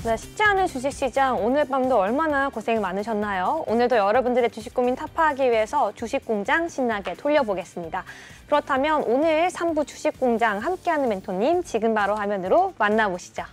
네, 쉽지 않은 주식시장, 오늘 밤도 얼마나 고생 많으셨나요? 오늘도 여러분들의 주식 고민 타파하기 위해서 주식공장 신나게 돌려보겠습니다. 그렇다면 오늘 3부 주식공장 함께하는 멘토님 지금 바로 화면으로 만나보시죠.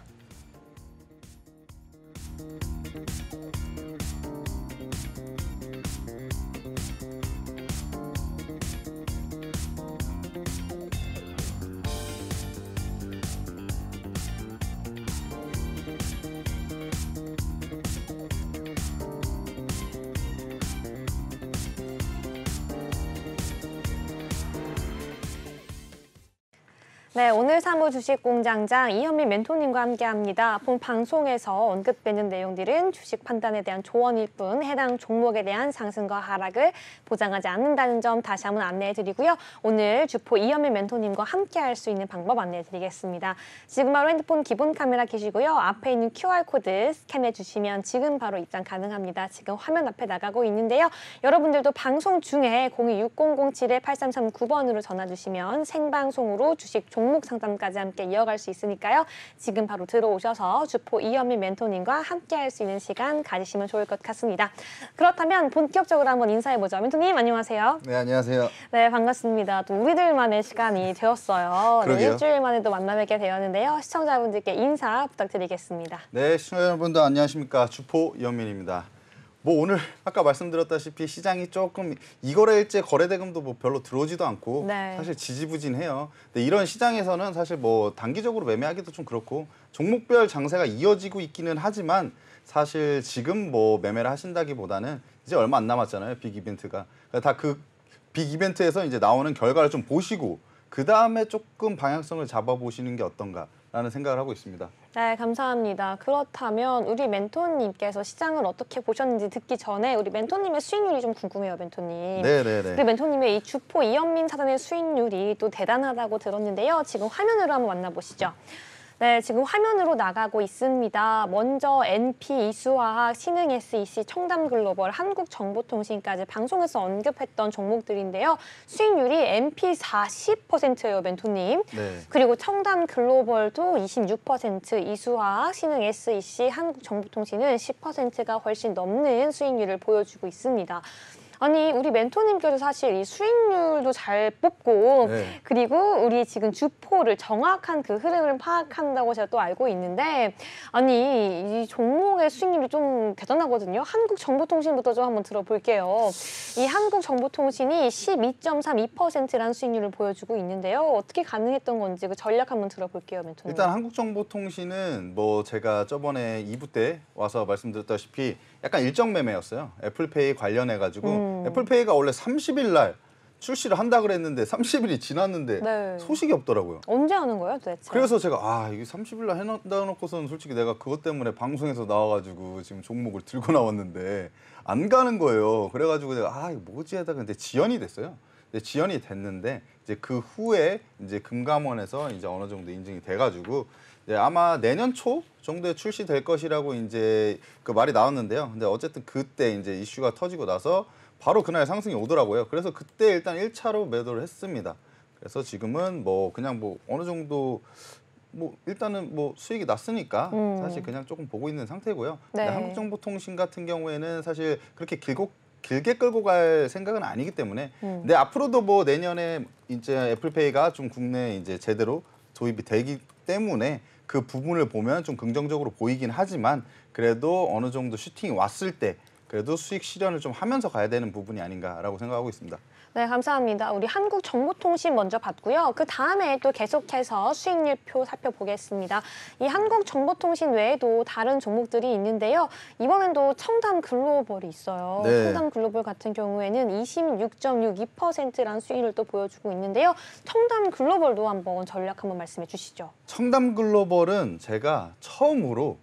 네, 오늘 사무 주식공장장 이현미 멘토님과 함께합니다. 본 방송에서 언급되는 내용들은 주식 판단에 대한 조언일 뿐 해당 종목에 대한 상승과 하락을 보장하지 않는다는 점 다시 한번 안내해드리고요. 오늘 주포 이현미 멘토님과 함께할 수 있는 방법 안내해드리겠습니다. 지금 바로 핸드폰 기본 카메라 켜시고요. 앞에 있는 QR코드 스캔해주시면 지금 바로 입장 가능합니다. 지금 화면 앞에 나가고 있는데요. 여러분들도 방송 중에 026007-8339번으로 전화 주시면 생방송으로 주식 종목 상담까지 함께 이어갈 수 있으니까요. 지금 바로 들어오셔서 주포 이현미 멘토님과 함께할 수 있는 시간 가지시면 좋을 것 같습니다. 그렇다면 본격적으로 한번 인사해보죠. 멘토님 안녕하세요. 네, 안녕하세요. 네, 반갑습니다. 또 우리들만의 시간이 되었어요. 네, 그러게요. 일주일 만에 또 만나뵙게 되었는데요. 시청자분들께 인사 부탁드리겠습니다. 네, 시청자 여러분들 안녕하십니까. 주포 이현민입니다. 뭐 오늘 아까 말씀드렸다시피 시장이 조금 이거래일제 거래대금도 뭐 별로 들어오지도 않고 네. 사실 지지부진해요. 근데 이런 시장에서는 사실 뭐 단기적으로 매매하기도 좀 그렇고 종목별 장세가 이어지고 있기는 하지만 사실 지금 뭐 매매를 하신다기보다는 이제 얼마 안 남았잖아요. 빅 이벤트가. 다 그 빅 이벤트에서 이제 나오는 결과를 좀 보시고 그 다음에 조금 방향성을 잡아보시는 게 어떤가라는 생각을 하고 있습니다. 네, 감사합니다. 그렇다면 우리 멘토님께서 시장을 어떻게 보셨는지 듣기 전에 우리 멘토님의 수익률이 좀 궁금해요, 멘토님. 네네네. 우리 멘토님의 이 주포 이현민 사단의 수익률이 또 대단하다고 들었는데요. 지금 화면으로 한번 만나보시죠. 네, 지금 화면으로 나가고 있습니다. 먼저 NP, 이수화학, 신흥 SEC, 청담글로벌, 한국정보통신까지 방송에서 언급했던 종목들인데요. 수익률이 NP 40%예요, 멘토님. 네. 그리고 청담글로벌도 26%, 이수화학, 신흥 SEC, 한국정보통신은 10%가 훨씬 넘는 수익률을 보여주고 있습니다. 아니, 우리 멘토님께서 사실 이 수익률도 잘 뽑고 네. 그리고 우리 지금 주포를 정확한 그 흐름을 파악한다고 제가 또 알고 있는데 아니, 이 종목의 수익률이 좀 대단하거든요. 한국정보통신부터 좀 한번 들어볼게요. 이 한국정보통신이 12.32%라는 수익률을 보여주고 있는데요. 어떻게 가능했던 건지 그 전략 한번 들어볼게요, 멘토님. 일단 한국정보통신은 뭐 제가 저번에 2부 때 와서 말씀드렸다시피 약간 일정 매매였어요. 애플페이 관련해가지고 애플페이가 원래 30일 날 출시를 한다 그랬는데 30일이 지났는데 네. 소식이 없더라고요. 언제 하는 거예요, 도대체? 그래서 제가 이게 30일 날 해놓다 놓고서는 솔직히 내가 그것 때문에 방송에서 나와가지고 지금 종목을 들고 나왔는데 안 가는 거예요. 그래가지고 내가 이거 뭐지 하다가 근데 지연이 됐어요. 근데 지연이 됐는데 이제 그 후에 이제 금감원에서 이제 어느 정도 인증이 돼가지고 이제 아마 내년 초 정도에 출시될 것이라고 이제 그 말이 나왔는데요. 근데 어쨌든 그때 이제 이슈가 터지고 나서 바로 그날 상승이 오더라고요. 그래서 그때 일단 1차로 매도를 했습니다. 그래서 지금은 뭐 그냥 뭐 어느 정도 뭐 일단은 뭐 수익이 났으니까 사실 그냥 조금 보고 있는 상태고요. 네. 근데 한국정보통신 같은 경우에는 사실 그렇게 길게 끌고 갈 생각은 아니기 때문에 근데 앞으로도 뭐 내년에 이제 애플페이가 좀 국내에 이제 제대로 도입이 되기 때문에 그 부분을 보면 좀 긍정적으로 보이긴 하지만 그래도 어느 정도 슈팅이 왔을 때 그래도 수익 실현을 좀 하면서 가야 되는 부분이 아닌가라고 생각하고 있습니다. 네, 감사합니다. 우리 한국정보통신 먼저 봤고요. 그 다음에 또 계속해서 수익률표 살펴보겠습니다. 이 한국정보통신 외에도 다른 종목들이 있는데요. 이번엔도 청담글로벌이 있어요. 네. 청담글로벌 같은 경우에는 26.62%라는 수익률을 또 보여주고 있는데요. 청담글로벌도 한번 전략 한번 말씀해 주시죠. 청담글로벌은 제가 처음으로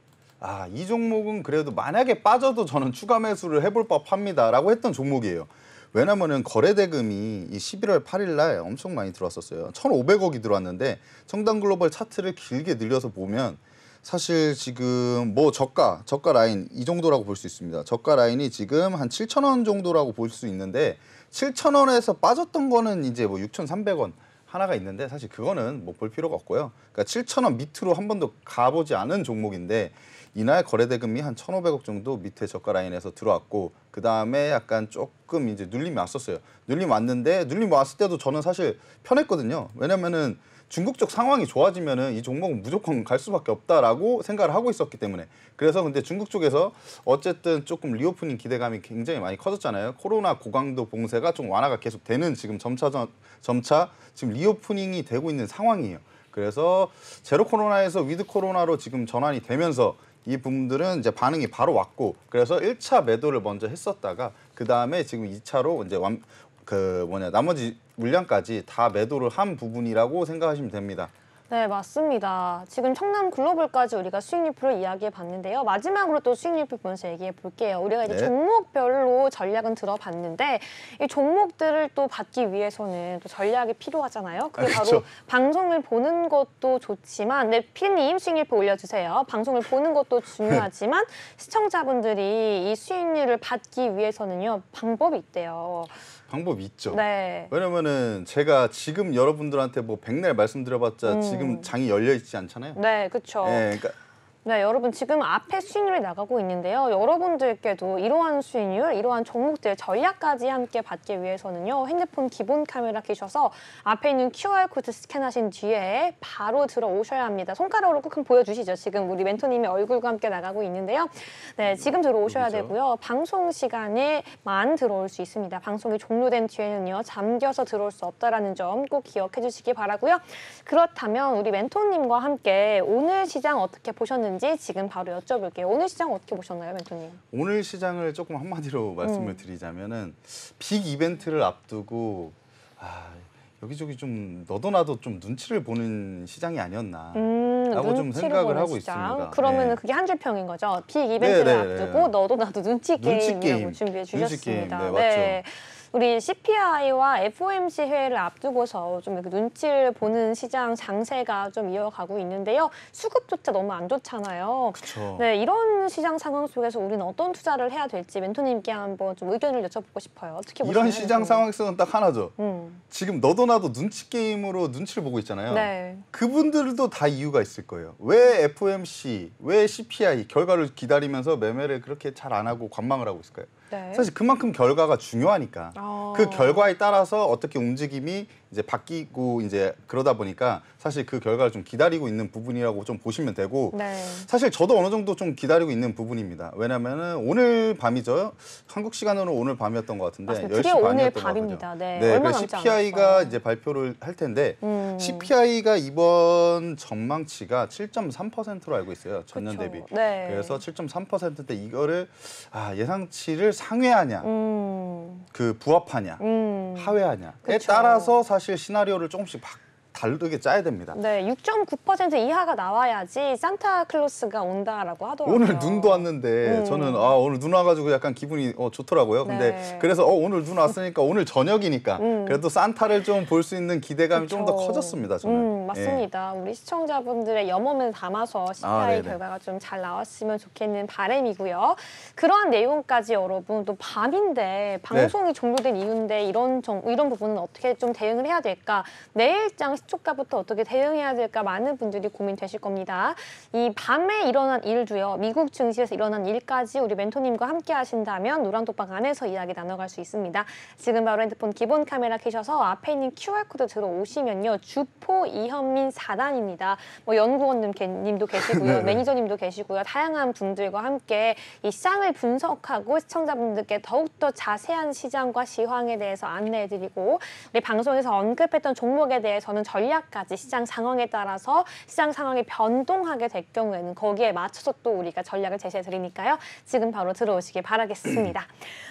이 종목은 그래도 만약에 빠져도 저는 추가 매수를 해볼 법합니다라고 했던 종목이에요. 왜냐면은 거래대금이 이 11월 8일 날 엄청 많이 들어왔었어요. 1,500억이 들어왔는데 청담글로벌 차트를 길게 늘려서 보면 사실 지금 뭐 저가 라인 이 정도라고 볼 수 있습니다. 저가 라인이 지금 한 7,000원 정도라고 볼 수 있는데 7,000원에서 빠졌던 거는 이제 뭐 6,300원 하나가 있는데 사실 그거는 뭐 볼 필요가 없고요. 그러니까 7,000원 밑으로 한 번도 가보지 않은 종목인데 이날 거래대금이 한 1,500억 정도 밑에 저가 라인에서 들어왔고 그 다음에 약간 조금 이제 눌림이 왔었어요. 눌림 왔는데 눌림 왔을 때도 저는 사실 편했거든요. 왜냐면은 중국 쪽 상황이 좋아지면은 이 종목은 무조건 갈 수밖에 없다라고 생각을 하고 있었기 때문에. 그래서 근데 중국 쪽에서 어쨌든 조금 리오프닝 기대감이 굉장히 많이 커졌잖아요. 코로나 고강도 봉쇄가 좀 완화가 계속 되는 지금 점차 지금 리오프닝이 되고 있는 상황이에요. 그래서 제로 코로나에서 위드 코로나로 지금 전환이 되면서 이 부분들은 이제 반응이 바로 왔고 그래서 1차 매도를 먼저 했었다가 그 다음에 지금 2차로 이제 나머지 물량까지 다 매도를 한 부분이라고 생각하시면 됩니다. 네, 맞습니다. 지금 청남 글로벌까지 우리가 수익률표를 이야기해 봤는데요. 마지막으로 또 수익률표 보면서 얘기해 볼게요. 우리가 이제 네. 종목별로 전략은 들어봤는데 이 종목들을 또 받기 위해서는 또 전략이 필요하잖아요. 그게 바로 그렇죠. 방송을 보는 것도 좋지만, 네, 피디님 수익률표 올려주세요. 방송을 보는 것도 중요하지만 시청자분들이 이 수익률을 받기 위해서는요, 방법이 있대요. 방법이 있죠. 네. 왜냐면은 제가 지금 여러분들한테 뭐 백날 말씀드려봤자 지금 장이 열려 있지 않잖아요. 네, 그렇죠. 네, 그러니까 네, 여러분 지금 앞에 수익률이 나가고 있는데요. 여러분들께도 이러한 수익률, 이러한 종목들 전략까지 함께 받기 위해서는요. 핸드폰 기본 카메라 켜셔서 앞에 있는 QR코드 스캔하신 뒤에 바로 들어오셔야 합니다. 손가락으로 꼭 한번 보여주시죠. 지금 우리 멘토님이 얼굴과 함께 나가고 있는데요. 네, 지금 들어오셔야 여기죠. 되고요. 방송 시간에만 들어올 수 있습니다. 방송이 종료된 뒤에는요. 잠겨서 들어올 수 없다라는 점 꼭 기억해 주시기 바라고요. 그렇다면 우리 멘토님과 함께 오늘 시장 어떻게 보셨는지 지금 바로 여쭤볼게요. 오늘 시장 어떻게 보셨나요, 멘토님? 오늘 시장을 조금 한마디로 말씀을 드리자면은 빅 이벤트를 앞두고 여기저기 좀 너도 나도 좀 눈치를 보는 시장이 아니었나 라고 좀 눈치를 생각을 보는 하고 시장. 있습니다. 그러면은 네. 그게 한 줄 평인 거죠. 빅 이벤트를 네, 네, 네. 앞두고 너도 나도 눈치 눈치 게임이라고 게임. 준비해 눈치 게임. 주셨습니다. 네, 맞죠. 우리 CPI와 FOMC 회의를 앞두고서 좀 이렇게 눈치를 보는 시장 장세가 좀 이어가고 있는데요. 수급조차 너무 안 좋잖아요. 그렇죠. 네, 이런 시장 상황 속에서 우리는 어떤 투자를 해야 될지 멘토님께 한번 좀 의견을 여쭤보고 싶어요. 어떻게 보시나요? 이런 시장 멘토님? 상황에서는 딱 하나죠. 음. 지금 너도 나도 눈치 게임으로 눈치를 보고 있잖아요. 네. 그분들도 다 이유가 있을 거예요. 왜 FOMC, 왜 CPI 결과를 기다리면서 매매를 그렇게 잘 안 하고 관망을 하고 있을까요? 네. 사실 그만큼 결과가 중요하니까 그 결과에 따라서 어떻게 움직임이 이제 바뀌고 이제 그러다 보니까 사실 그 결과를 좀 기다리고 있는 부분이라고 좀 보시면 되고 네. 사실 저도 어느 정도 좀 기다리고 있는 부분입니다. 왜냐면은 오늘 밤이죠. 한국 시간으로 오늘 밤이었던 것 같은데 맞습니다. 10시 드디어 오늘 반이었던 밤입니다. 것 네, 같아요. 얼마 그래서 남지 CPI가 않았어요. 이제 발표를 할 텐데 CPI가 이번 전망치가 7.3%로 알고 있어요. 전년 그쵸. 대비. 네. 그래서 7.3%대 이거를 예상치를 상회하냐, 그 부합하냐, 하회하냐에 그쵸. 따라서 사실 시나리오를 조금씩 다르게 짜야 됩니다. 네, 6.9% 이하가 나와야지 산타클로스가 온다라고 하더라고요. 오늘 눈도 왔는데 저는 오늘 눈 와가지고 약간 기분이 좋더라고요. 근데 네. 그래서 오늘 눈 왔으니까 오늘 저녁이니까 그래도 산타를 좀 볼 수 있는 기대감이 좀 더 그쵸. 커졌습니다. 저는. 맞습니다. 우리 시청자분들의 염원을 담아서 CPI 네네. 결과가 좀 잘 나왔으면 좋겠는 바람이고요. 그러한 내용까지 여러분 또 밤인데 방송이 종료된 이유인데 이런 부분은 어떻게 좀 대응을 해야 될까? 내일장 시초가부터 어떻게 대응해야 될까? 많은 분들이 고민되실 겁니다. 이 밤에 일어난 일도요. 미국 증시에서 일어난 일까지 우리 멘토님과 함께 하신다면 노랑톡방 안에서 이야기 나눠갈 수 있습니다. 지금 바로 핸드폰 기본 카메라 켜셔서 앞에 있는 QR코드 들어오시면요. 주포 이현민 4단입니다. 뭐 연구원님도 계시고요. 매니저님도 계시고요. 다양한 분들과 함께 이 시장을 분석하고 시청자분들께 더욱더 자세한 시장과 시황에 대해서 안내해드리고 우리 방송에서 언급했던 종목에 대해서는 전략까지 시장 상황에 따라서 시장 상황이 변동하게 될 경우에는 거기에 맞춰서 또 우리가 전략을 제시해드리니까요. 지금 바로 들어오시길 바라겠습니다.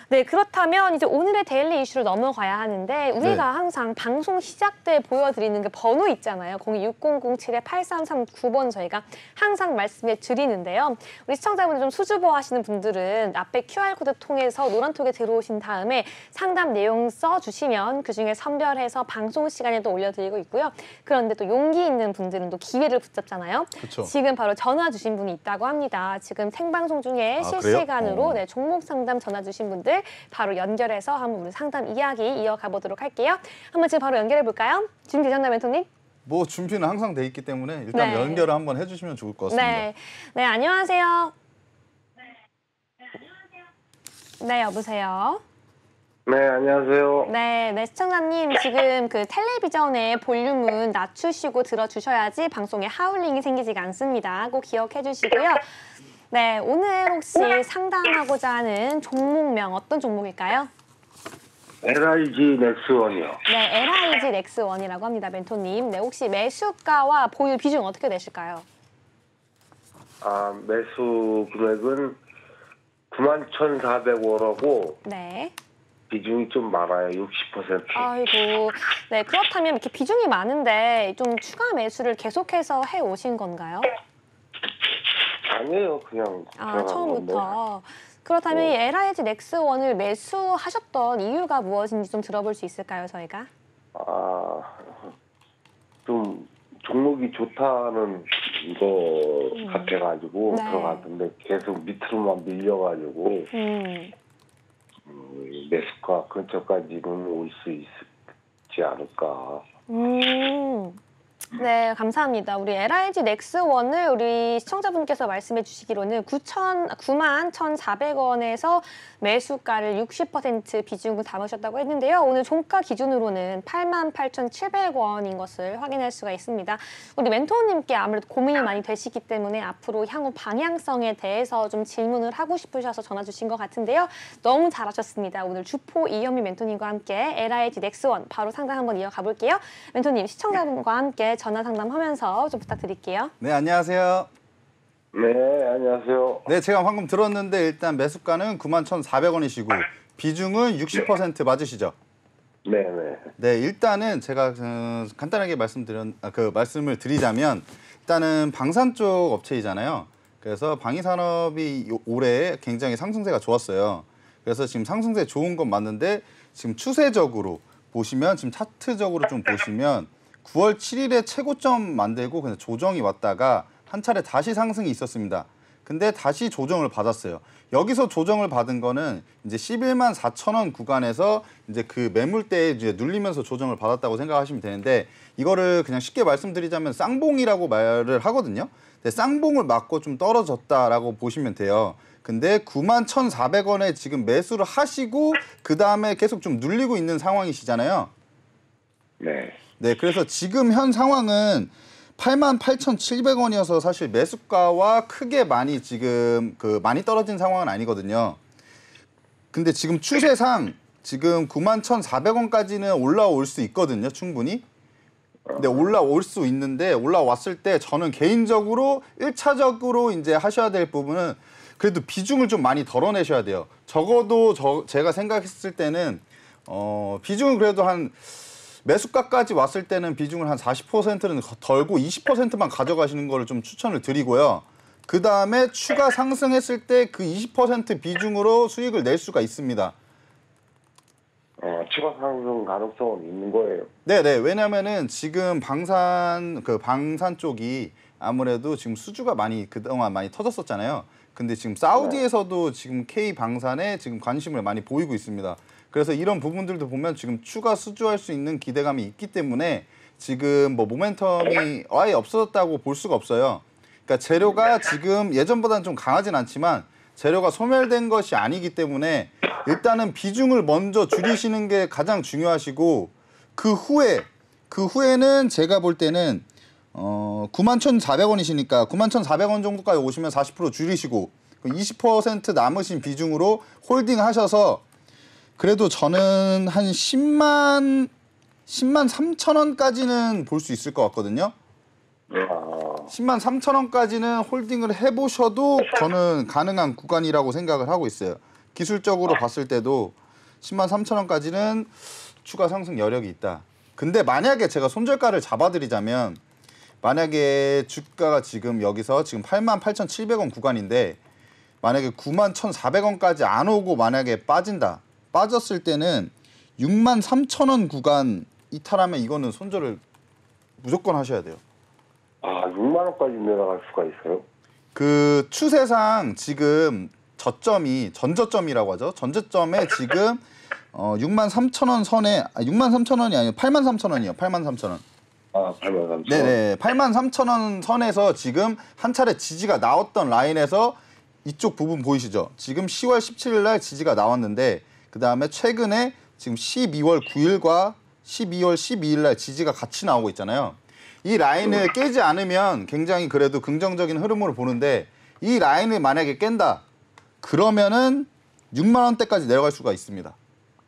네, 그렇다면 이제 오늘의 데일리 이슈로 넘어가야 하는데 우리가 항상 방송 시작 때 보여드리는 그 번호 있잖아요. 026007-8339번 저희가 항상 말씀해 드리는데요. 우리 시청자분들 좀 수줍어 하시는 분들은 앞에 QR코드 통해서 노란톡에 들어오신 다음에 상담 내용 써주시면 그중에 선별해서 방송 시간에도 올려드리고 있고요. 그런데 또 용기 있는 분들은 또 기회를 붙잡잖아요. 그쵸. 지금 바로 전화 주신 분이 있다고 합니다. 지금 생방송 중에 실시간으로 네, 종목 상담 전화 주신 분들 바로 연결해서 한번 우리 상담 이야기 이어가 보도록 할게요. 한번 지금 바로 연결해 볼까요? 준비되셨나요, 멘토님? 뭐 준비는 항상 돼 있기 때문에 일단 네. 연결을 한번 해주시면 좋을 것 같습니다. 네, 네 안녕하세요. 네, 여보세요. 네, 안녕하세요. 네, 네, 시청자님 지금 그 텔레비전의 볼륨은 낮추시고 들어주셔야지 방송에 하울링이 생기지가 않습니다. 꼭 기억해 주시고요. 네, 오늘 혹시 상담하고자 하는 종목명 어떤 종목일까요? LIG 넥스원이요. 네, LIG 넥스원이라고 합니다, 멘토님. 네, 혹시 매수가와 보유 비중 어떻게 되실까요? 매수 금액은 91,400원하고 네. 비중이 좀 많아요. 60%. 아이고, 네, 그렇다면 이렇게 비중이 많은데 좀 추가 매수를 계속해서 해 오신 건가요? 아니에요. 그냥 들어간 처음부터. 그렇다면 이 LIG 넥스원을 매수하셨던 이유가 무엇인지 좀 들어볼 수 있을까요, 저희가? 좀 종목이 좋다는 거 같아가지고 네. 들어갔는데 계속 밑으로만 밀려가지고 매수가 근처까지는 올 수 있지 않을까. 네, 감사합니다. 우리 LIG 넥스원을 우리 시청자분께서 말씀해 주시기로는 91,400원에서 매수가를 60% 비중을 담으셨다고 했는데요. 오늘 종가 기준으로는 88,700원인 것을 확인할 수가 있습니다. 우리 멘토님께 아무래도 고민이 많이 되시기 때문에 앞으로 향후 방향성에 대해서 좀 질문을 하고 싶으셔서 전화 주신 것 같은데요. 너무 잘하셨습니다. 오늘 주포 이현미 멘토님과 함께 LIG 넥스원 바로 상담 한번 이어가 볼게요. 멘토님, 시청자분과 함께 전화 상담하면서 좀 부탁드릴게요. 네, 안녕하세요. 네, 안녕하세요. 네, 제가 방금 들었는데 일단 매수가는 91,400원이시고 비중은 60% 맞으시죠? 네네. 네, 일단은 제가 간단하게 말씀을 드리자면 일단은 방산 쪽 업체이잖아요. 그래서 방위산업이 올해 굉장히 상승세가 좋았어요. 그래서 지금 상승세 좋은 건 맞는데 지금 추세적으로 보시면 지금 차트적으로 좀 보시면 9월 7일에 최고점 만들고 그냥 조정이 왔다가 한 차례 다시 상승이 있었습니다. 근데 다시 조정을 받았어요. 여기서 조정을 받은 거는 이제 11만 4천 원 구간에서 이제 그 매물대에 이제 눌리면서 조정을 받았다고 생각하시면 되는데 이거를 그냥 쉽게 말씀드리자면 쌍봉이라고 말을 하거든요. 근데 쌍봉을 맞고 좀 떨어졌다라고 보시면 돼요. 근데 91,400원에 지금 매수를 하시고 그 다음에 계속 좀 눌리고 있는 상황이시잖아요. 네. 네, 그래서 지금 현 상황은 88,700원이어서 사실 매수가와 크게 많이 지금 많이 떨어진 상황은 아니거든요. 근데 지금 추세상 지금 91,400원까지는 올라올 수 있거든요, 충분히. 근데 올라올 수 있는데 올라왔을 때 저는 개인적으로 1차적으로 이제 하셔야 될 부분은 그래도 비중을 좀 많이 덜어내셔야 돼요. 적어도 제가 생각했을 때는 비중은 그래도 한 매수가까지 왔을 때는 비중을 한 40%는 덜고 20%만 가져가시는 거를 좀 추천을 드리고요. 그 다음에 추가 상승했을 때 그 20% 비중으로 수익을 낼 수가 있습니다. 추가 상승 가능성은 있는 거예요. 네네. 왜냐면은 지금 방산 쪽이 아무래도 지금 수주가 그동안 많이 터졌었잖아요. 근데 지금 사우디에서도 지금 K 방산에 지금 관심을 많이 보이고 있습니다. 그래서 이런 부분들도 보면 지금 추가 수주할 수 있는 기대감이 있기 때문에 지금 뭐 모멘텀이 아예 없어졌다고 볼 수가 없어요. 그러니까 재료가 지금 예전보다는 좀 강하진 않지만 재료가 소멸된 것이 아니기 때문에 일단은 비중을 먼저 줄이시는 게 가장 중요하시고 그 후에는 제가 볼 때는 91,400원이시니까 91,400원 정도까지 오시면 40% 줄이시고 20% 남으신 비중으로 홀딩 하셔서 그래도 저는 한 10만 3천 원까지는 볼 수 있을 것 같거든요. 10만 3천 원까지는 홀딩을 해보셔도 저는 가능한 구간이라고 생각을 하고 있어요. 기술적으로 봤을 때도 10만 3천 원까지는 추가 상승 여력이 있다. 근데 만약에 제가 손절가를 잡아드리자면 만약에 주가가 지금 여기서 지금 88,700원 구간인데 만약에 91,400원까지 안 오고 만약에 빠졌을 때는 63,000원 구간 이탈하면 이거는 손절을 무조건 하셔야 돼요. 아, 6만 원까지 내려갈 수가 있어요? 그 추세상 지금 저점이 전저점이라고 하죠. 전저점에 지금 63,000원 선에 63,000원이 아니고 83,000원이요. 83,000원. 아, 8만 3천. 네네. 83,000원 선에서 지금 한 차례 지지가 나왔던 라인에서 이쪽 부분 보이시죠? 지금 10월 17일 날 지지가 나왔는데 그다음에 최근에 지금 12월 9일과 12월 12일 날 지지가 같이 나오고 있잖아요. 이 라인을 깨지 않으면 굉장히 그래도 긍정적인 흐름으로 보는데 이 라인을 만약에 깬다. 그러면은 6만 원대까지 내려갈 수가 있습니다.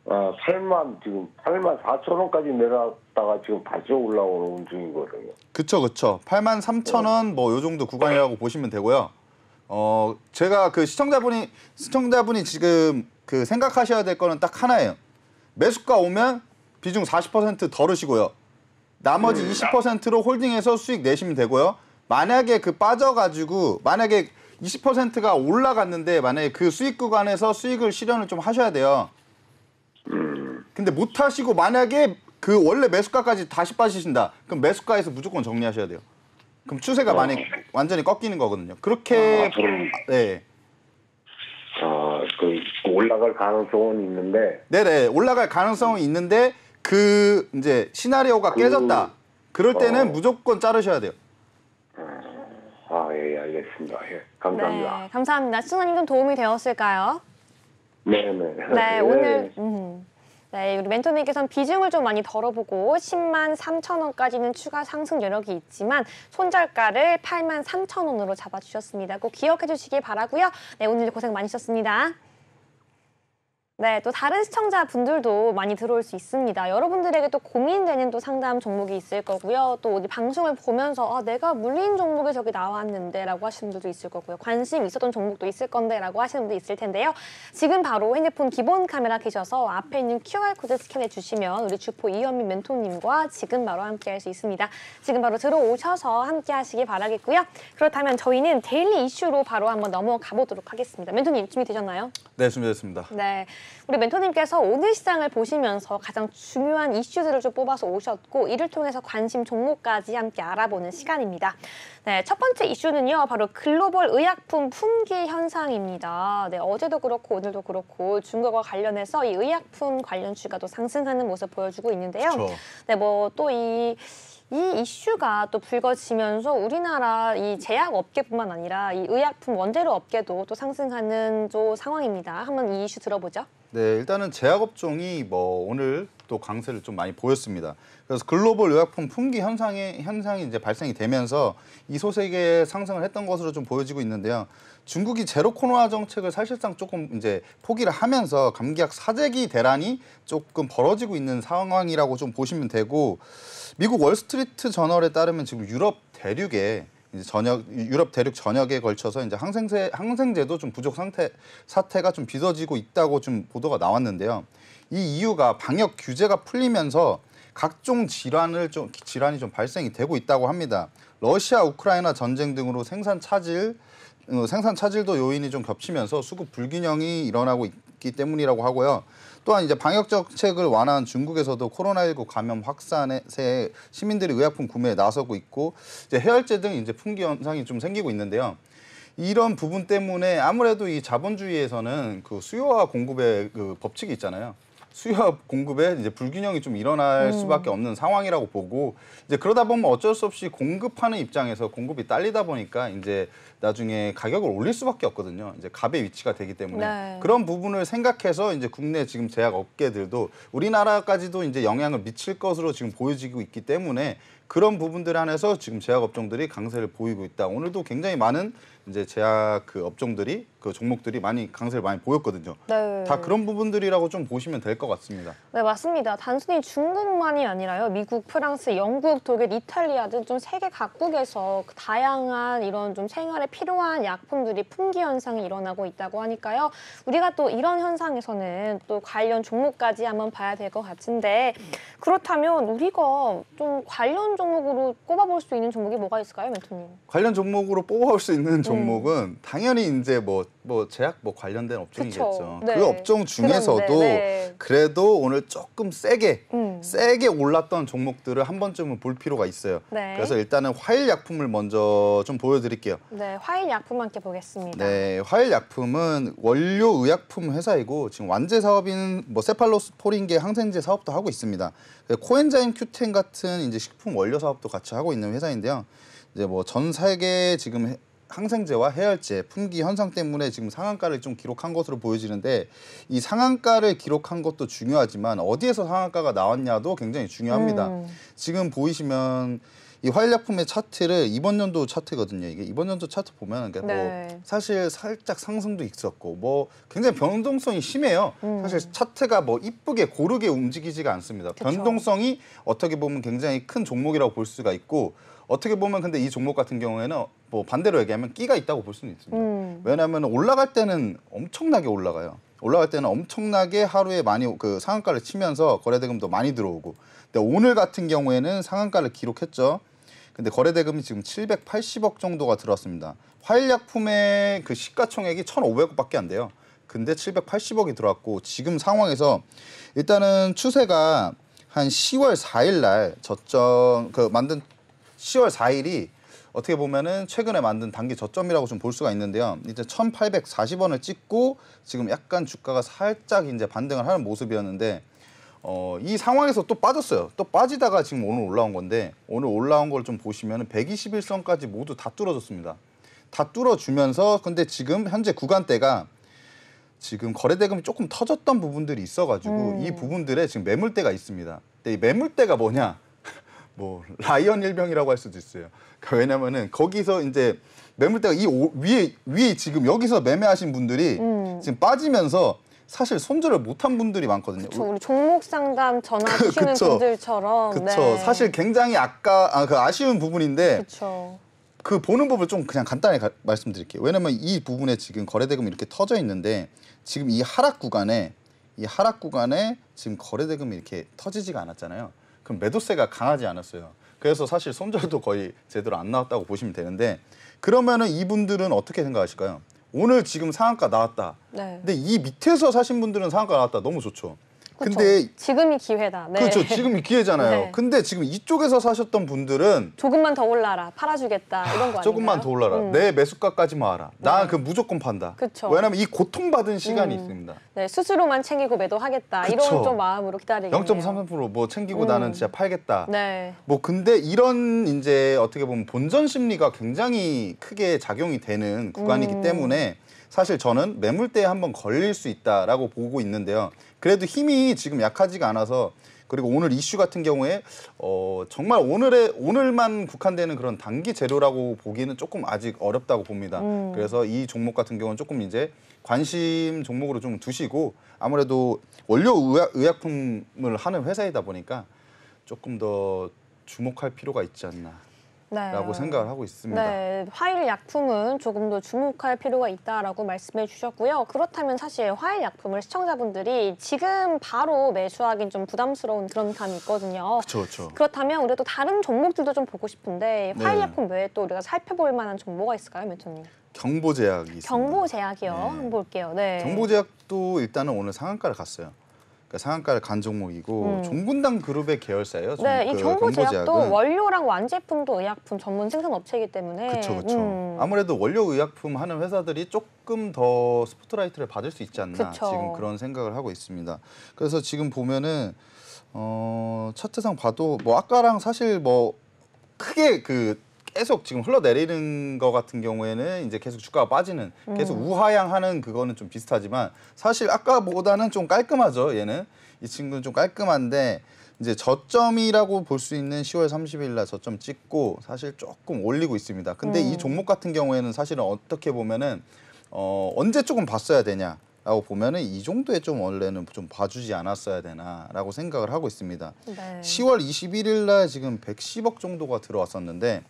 아, 8만 4천 원까지 내려갔다가 지금 다시 올라오는 중이거든요. 그쵸. 83,000원 뭐 요 정도 구간이라고 보시면 되고요. 제가 그 시청자분이 지금 그 생각하셔야 될 거는 딱 하나예요. 매수가 오면 비중 40% 덜으시고요. 나머지 20%로 홀딩해서 수익 내시면 되고요. 만약에 그 빠져가지고 만약에 20%가 올라갔는데 만약에 그 수익 구간에서 수익을 실현을 좀 하셔야 돼요. 근데 못 하시고 만약에 그 원래 매수가까지 다시 빠지신다. 그럼 매수가에서 무조건 정리하셔야 돼요. 그럼 추세가 완전히 꺾이는 거거든요. 그렇게 네. 그 올라갈 가능성은 있는데. 네네 올라갈 가능성은 있는데 그 이제 시나리오가 깨졌다. 그럴 때는 무조건 자르셔야 돼요. 아, 예, 알겠습니다. 예, 감사합니다. 네, 감사합니다. 시청자님 좀 도움이 되었을까요? 네네. 네, 예. 오늘 네, 우리 멘토님께서는 비중을 좀 많이 덜어보고 10만 3천 원까지는 추가 상승 여력이 있지만 손절가를 8만 3천 원으로 잡아주셨습니다. 꼭 기억해 주시기 바라고요. 네, 오늘 고생 많으셨습니다. 네, 또 다른 시청자분들도 많이 들어올 수 있습니다. 여러분들에게 또 고민되는 또 상담 종목이 있을 거고요. 또 어디 방송을 보면서 내가 물린 종목이 저기 나왔는데 라고 하시는 분들도 있을 거고요. 관심 있었던 종목도 있을 건데 라고 하시는 분도 있을 텐데요. 지금 바로 핸드폰 기본 카메라 켜셔서 앞에 있는 QR코드 스캔해 주시면 우리 주포 이현미 멘토님과 지금 바로 함께 할 수 있습니다. 지금 바로 들어오셔서 함께 하시기 바라겠고요. 그렇다면 저희는 데일리 이슈로 바로 한번 넘어가 보도록 하겠습니다. 멘토님 준비되셨나요? 네, 준비됐습니다. 네, 우리 멘토님께서 오늘 시장을 보시면서 가장 중요한 이슈들을 좀 뽑아서 오셨고 이를 통해서 관심 종목까지 함께 알아보는 시간입니다. 네, 첫 번째 이슈는요, 바로 글로벌 의약품 품귀 현상입니다. 네, 어제도 그렇고 오늘도 그렇고 중국과 관련해서 이 의약품 관련주가 또 상승하는 모습 보여주고 있는데요. 그렇죠. 네, 뭐 또 이 이슈가 또 불거지면서 우리나라 이 제약 업계뿐만 아니라 이 의약품 원재료 업계도 또 상승하는 또 상황입니다. 한번 이 이슈 들어보죠. 네, 일단은 제약업종이 뭐 오늘 또 강세를 좀 많이 보였습니다. 그래서 글로벌 의약품 품귀 현상이 이제 발생이 되면서 이 소식에 상승을 했던 것으로 좀 보여지고 있는데요. 중국이 제로 코로나 정책을 사실상 조금 이제 포기를 하면서 감기약 사재기 대란이 조금 벌어지고 있는 상황이라고 좀 보시면 되고, 미국 월스트리트 저널에 따르면 지금 유럽 대륙에 이제 유럽 대륙 전역에 걸쳐서 이제 항생제도 좀 부족 사태가 좀 빚어지고 있다고 좀 보도가 나왔는데요. 이 이유가 방역 규제가 풀리면서 각종 질환이 좀 발생이 되고 있다고 합니다. 러시아, 우크라이나 전쟁 등으로 생산 차질도 요인이 좀 겹치면서 수급 불균형이 일어나고 있기 때문이라고 하고요. 또한 이제 방역 정책을 완화한 중국에서도 코로나19 감염 확산에 시민들이 의약품 구매에 나서고 있고, 이제 해열제 등 이제 품귀 현상이 좀 생기고 있는데요. 이런 부분 때문에 아무래도 이 자본주의에서는 그 수요와 공급의 그 법칙이 있잖아요. 수요와 공급에 이제 불균형이 좀 일어날 수밖에 없는 상황이라고 보고, 이제 그러다 보면 어쩔 수 없이 공급하는 입장에서 공급이 딸리다 보니까 이제 나중에 가격을 올릴 수밖에 없거든요. 이제 갑의 위치가 되기 때문에. 네. 그런 부분을 생각해서 이제 국내 지금 제약 업계들도 우리나라까지도 이제 영향을 미칠 것으로 지금 보여지고 있기 때문에 그런 부분들 안에서 지금 제약 업종들이 강세를 보이고 있다. 오늘도 굉장히 많은 이제 제약 그 업종들이 그 종목들이 강세를 많이 보였거든요. 네. 다 그런 부분들이라고 좀 보시면 될 것 같습니다. 네, 맞습니다. 단순히 중국만이 아니라요. 미국, 프랑스, 영국, 독일, 이탈리아 등 좀 세계 각국에서 다양한 이런 좀 생활에 필요한 약품들이 품귀 현상이 일어나고 있다고 하니까요. 우리가 또 이런 현상에서는 또 관련 종목까지 한번 봐야 될 것 같은데, 그렇다면 우리가 좀 관련 종목으로 꼽아볼 수 있는 종목이 뭐가 있을까요, 멘토님? 관련 종목으로 뽑아올 수 있는 종목은 당연히 이제 뭐 뭐 제약 뭐 관련된 업종이겠죠. 그쵸. 네. 그 업종 중에서도 그런데, 네. 그래도 오늘 조금 세게 올랐던 종목들을 한 번쯤은 볼 필요가 있어요. 네. 그래서 일단은 화일약품을 먼저 좀 보여드릴게요. 네, 화일약품 함께 보겠습니다. 네, 화일약품은 원료의약품 회사이고 지금 완제 사업인 뭐 세팔로스포린계 항생제 사업도 하고 있습니다. 코엔자임 Q10 같은 이제 식품 원료 사업도 같이 하고 있는 회사인데요. 이제 뭐 전 세계 지금 항생제와 해열제, 품귀 현상 때문에 지금 상한가를 좀 기록한 것으로 보여지는데 이 상한가를 기록한 것도 중요하지만 어디에서 상한가가 나왔냐도 굉장히 중요합니다. 지금 보이시면 이 화일약품의 차트를 이번 연도 차트거든요. 이게 이번 연도 차트 보면 그러니까 네. 뭐 사실 살짝 상승도 있었고 뭐 굉장히 변동성이 심해요. 사실 차트가 뭐 이쁘게 고르게 움직이지가 않습니다. 그쵸. 변동성이 어떻게 보면 굉장히 큰 종목이라고 볼 수가 있고 어떻게 보면 근데 이 종목 같은 경우에는 뭐 반대로 얘기하면 끼가 있다고 볼 수는 있습니다. 왜냐하면 올라갈 때는 엄청나게 올라가요. 올라갈 때는 엄청나게 하루에 많이 그 상한가를 치면서 거래대금도 많이 들어오고. 근데 오늘 같은 경우에는 상한가를 기록했죠. 근데 거래대금이 지금 780억 정도가 들어왔습니다. 화일약품의 그 시가총액이 1,500억밖에 안 돼요. 근데 780억이 들어왔고 지금 상황에서 일단은 추세가 한 10월 4일 날 저점 그 만든 10월 4일이 어떻게 보면은 최근에 만든 단기 저점이라고 좀 볼 수가 있는데요. 이제 1,840원을 찍고 지금 약간 주가가 살짝 이제 반등을 하는 모습이었는데 이 상황에서 또 빠졌어요. 또 빠지다가 지금 오늘 올라온 건데 오늘 올라온 걸 좀 보시면은 121선까지 모두 다 뚫어줬습니다. 다 뚫어주면서 근데 지금 현재 구간대가 지금 거래대금이 조금 터졌던 부분들이 있어가지고 이 부분들에 지금 매물대가 있습니다. 근데 이 매물대가 뭐냐? 뭐 라이언 일병이라고 할 수도 있어요. 그러니까 왜냐면은 거기서 이제 매물대가 이 위에 지금 여기서 매매하신 분들이 지금 빠지면서 사실 손절을 못한 분들이 많거든요. 그쵸, 우리 종목 상담 전화 주시는 그쵸. 분들처럼. 그쵸. 네. 사실 굉장히 그 아쉬운 부분인데 그쵸. 그 보는 법을 좀 그냥 간단히 말씀드릴게요. 왜냐면 이 부분에 지금 거래대금이 이렇게 터져 있는데 지금 이 하락 구간에 지금 거래대금이 이렇게 터지지가 않았잖아요. 그럼 매도세가 강하지 않았어요. 그래서 사실 손절도 거의 제대로 안 나왔다고 보시면 되는데 그러면은 이분들은 어떻게 생각하실까요? 오늘 지금 상한가 나왔다. 네. 근데 이 밑에서 사신 분들은 상한가 나왔다. 너무 좋죠. 그쵸. 근데 지금이 기회다. 네. 그렇죠. 지금이 기회잖아요. 네. 근데 지금 이쪽에서 사셨던 분들은 조금만 더 올라라. 팔아주겠다. 이런 거 아닌가요? 조금만 더 올라라. 내 매수가까지만 알아. 나 그 무조건 판다. 그쵸. 왜냐면 이 고통받은 시간이 있습니다. 네, 수수료만 챙기고 매도하겠다. 그쵸. 이런 좀 마음으로 기다리겠네요. 0.33%뭐 챙기고 나는 진짜 팔겠다. 네. 뭐 근데 이런 이제 어떻게 보면 본전 심리가 굉장히 크게 작용이 되는 구간이기 때문에 사실 저는 매물대에 한번 걸릴 수 있다라고 보고 있는데요. 그래도 힘이 지금 약하지가 않아서 그리고 오늘 이슈 같은 경우에 정말 오늘만 국한되는 그런 단기 재료라고 보기는 조금 아직 어렵다고 봅니다. 그래서 이 종목 같은 경우는 조금 이제 관심 종목으로 좀 두시고 아무래도 원료 의약품을 하는 회사이다 보니까 조금 더 주목할 필요가 있지 않나. 네. 라고 생각을 하고 있습니다. 네, 화일약품은 조금 더 주목할 필요가 있다라고 말씀해 주셨고요. 그렇다면 사실 화일약품을 시청자분들이 지금 바로 매수하기는 좀 부담스러운 그런 감이 있거든요. 그렇죠. 그렇다면 우리가 또 다른 종목들도 좀 보고 싶은데 네. 화일약품 외에 또 우리가 살펴볼 만한 종목가 있을까요, 멘토님? 경보제약이 있습니다. 경보제약이요. 네. 한번 볼게요. 네. 경보제약도 일단은 오늘 상한가를 갔어요. 그러니까 상한가를 간 종목이고 종군당 그룹의 계열사예요. 네, 이 그 경보제약도 경보제약은. 원료랑 완제품도 의약품 전문 생산 업체이기 때문에 그렇죠. 아무래도 원료 의약품 하는 회사들이 조금 더 스포트라이트를 받을 수 있지 않나 그쵸. 지금 그런 생각을 하고 있습니다. 그래서 지금 보면은 차트상 봐도 뭐 아까랑 사실 뭐 크게 그 계속 지금 흘러내리는 거 같은 경우에는 이제 계속 주가가 빠지는 계속 우하향하는 그거는 좀 비슷하지만 사실 아까보다는 좀 깔끔하죠. 얘는 이 친구는 좀 깔끔한데 이제 저점이라고 볼 수 있는 10월 30일 날 저점 찍고 사실 조금 올리고 있습니다. 근데 이 종목 같은 경우에는 사실은 어떻게 보면은 언제 조금 봤어야 되냐라고 보면은 이 정도에 좀 원래는 좀 봐주지 않았어야 되나라고 생각을 하고 있습니다. 네. 10월 21일 날 지금 110억 정도가 들어왔었는데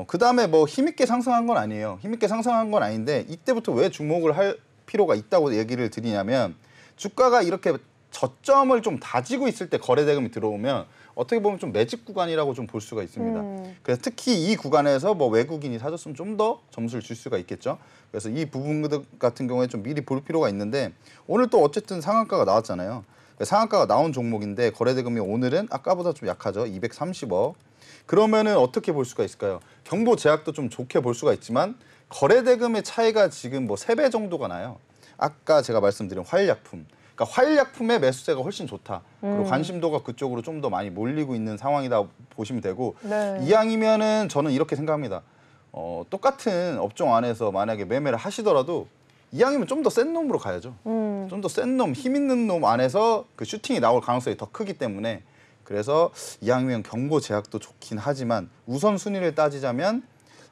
그 다음에 뭐 힘있게 상승한 건 아니에요. 힘있게 상승한 건 아닌데 이때부터 왜 주목을 할 필요가 있다고 얘기를 드리냐면 주가가 이렇게 저점을 좀 다지고 있을 때 거래대금이 들어오면 어떻게 보면 좀 매직 구간이라고 좀 볼 수가 있습니다. 그래서 특히 이 구간에서 뭐 외국인이 사줬으면 좀 더 점수를 줄 수가 있겠죠. 그래서 이 부분 같은 경우에 좀 미리 볼 필요가 있는데 오늘 또 어쨌든 상한가가 나왔잖아요. 상한가가 나온 종목인데 거래대금이 오늘은 아까보다 좀 약하죠. 230억. 그러면은 어떻게 볼 수가 있을까요? 경보 제약도 좀 좋게 볼 수가 있지만 거래대금의 차이가 지금 뭐 3배 정도가 나요. 아까 제가 말씀드린 화일약품. 그러니까 화일약품의 매수세가 훨씬 좋다. 그리고 관심도가 그쪽으로 좀 더 많이 몰리고 있는 상황이다 보시면 되고 네. 이왕이면은 저는 이렇게 생각합니다. 똑같은 업종 안에서 만약에 매매를 하시더라도 이왕이면 좀 더 센 놈으로 가야죠. 좀 더 센 놈, 힘 있는 놈 안에서 그 슈팅이 나올 가능성이 더 크기 때문에 그래서 이왕이면 경보 제약도 좋긴 하지만 우선 순위를 따지자면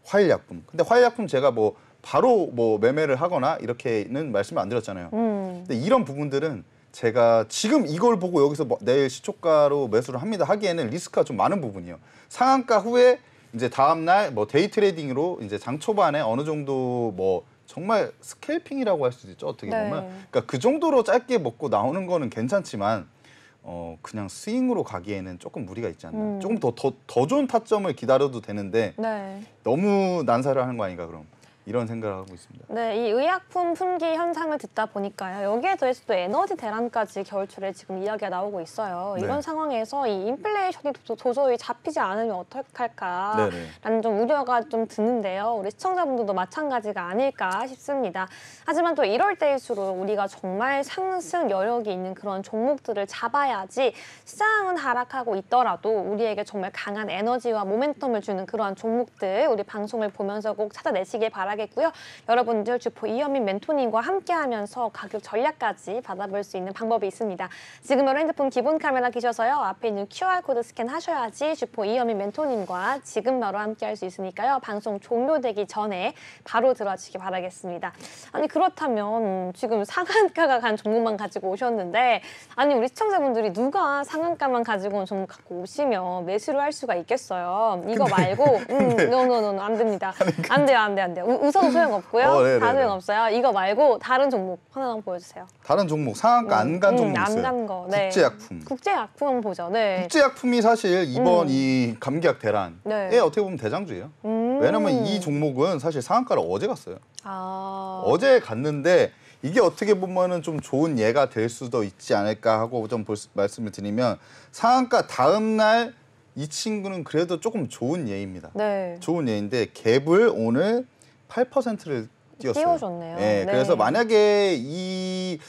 화일약품. 근데 화일약품 제가 뭐 바로 뭐 매매를 하거나 이렇게는 말씀을 안 드렸잖아요. 근데 이런 부분들은 제가 지금 이걸 보고 여기서 뭐 내일 시초가로 매수를 합니다 하기에는 리스크가 좀 많은 부분이에요. 상한가 후에 이제 다음 날 뭐 데이 트레이딩으로 이제 장 초반에 어느 정도 뭐 정말 스캘핑이라고 할 수도 있죠. 어떻게 보면. 그러니까 그 정도로 짧게 먹고 나오는 거는 괜찮지만 그냥 스윙으로 가기에는 조금 무리가 있지 않나. 조금 더 좋은 타점을 기다려도 되는데 네. 너무 난사를 하는 거 아닌가 그럼. 이런 생각을 하고 있습니다. 네, 이 의약품 품귀 현상을 듣다 보니까요. 여기에 더해서 또 에너지 대란까지 겨울철에 지금 이야기가 나오고 있어요. 이런 네. 상황에서 이 인플레이션이 도저히 잡히지 않으면 어떡할까라는 네네. 좀 우려가 좀 드는데요. 우리 시청자분들도 마찬가지가 아닐까 싶습니다. 하지만 또 이럴 때일수록 우리가 정말 상승 여력이 있는 그런 종목들을 잡아야지 시장은 하락하고 있더라도 우리에게 정말 강한 에너지와 모멘텀을 주는 그러한 종목들 우리 방송을 보면서 꼭 찾아내시길 바랍니다. 겠고요. 여러분들 주포 이현민 멘토님과 함께하면서 가격 전략까지 받아볼 수 있는 방법이 있습니다. 지금 여러 핸드폰 기본 카메라 켜셔서요. 앞에 있는 QR코드 스캔하셔야지 주포 이현민 멘토님과 지금 바로 함께할 수 있으니까요. 방송 종료되기 전에 바로 들어주시기 바라겠습니다. 아니 그렇다면 지금 상한가가 간 종목만 가지고 오셨는데 아니 우리 시청자분들이 누가 상한가만 가지고 온 종목 갖고 오시면 매수를 할 수가 있겠어요. 이거 말고 노노노 안 됩니다. 안 돼요. 웃어도 소용없고요. 다 소용없어요. 이거 말고 다른 종목 하나만 보여주세요. 다른 종목 상한가 안 간 종목 있어요. 안 간 거. 네. 국제약품. 국제약품 한번 보죠. 네. 국제약품이 사실 이번 이 감기약 대란에 네. 어떻게 보면 대장주예요. 왜냐면 이 종목은 사실 상한가를 어제 갔어요. 어제 갔는데 이게 어떻게 보면은 좀 좋은 예가 될 수도 있지 않을까 하고 좀 말씀을 드리면 상한가 다음 날 이 친구는 그래도 조금 좋은 예입니다. 네. 좋은 예인데 갭을 오늘 8%를 띄웠어요. 띄워줬네요. 네, 그래서 만약에 이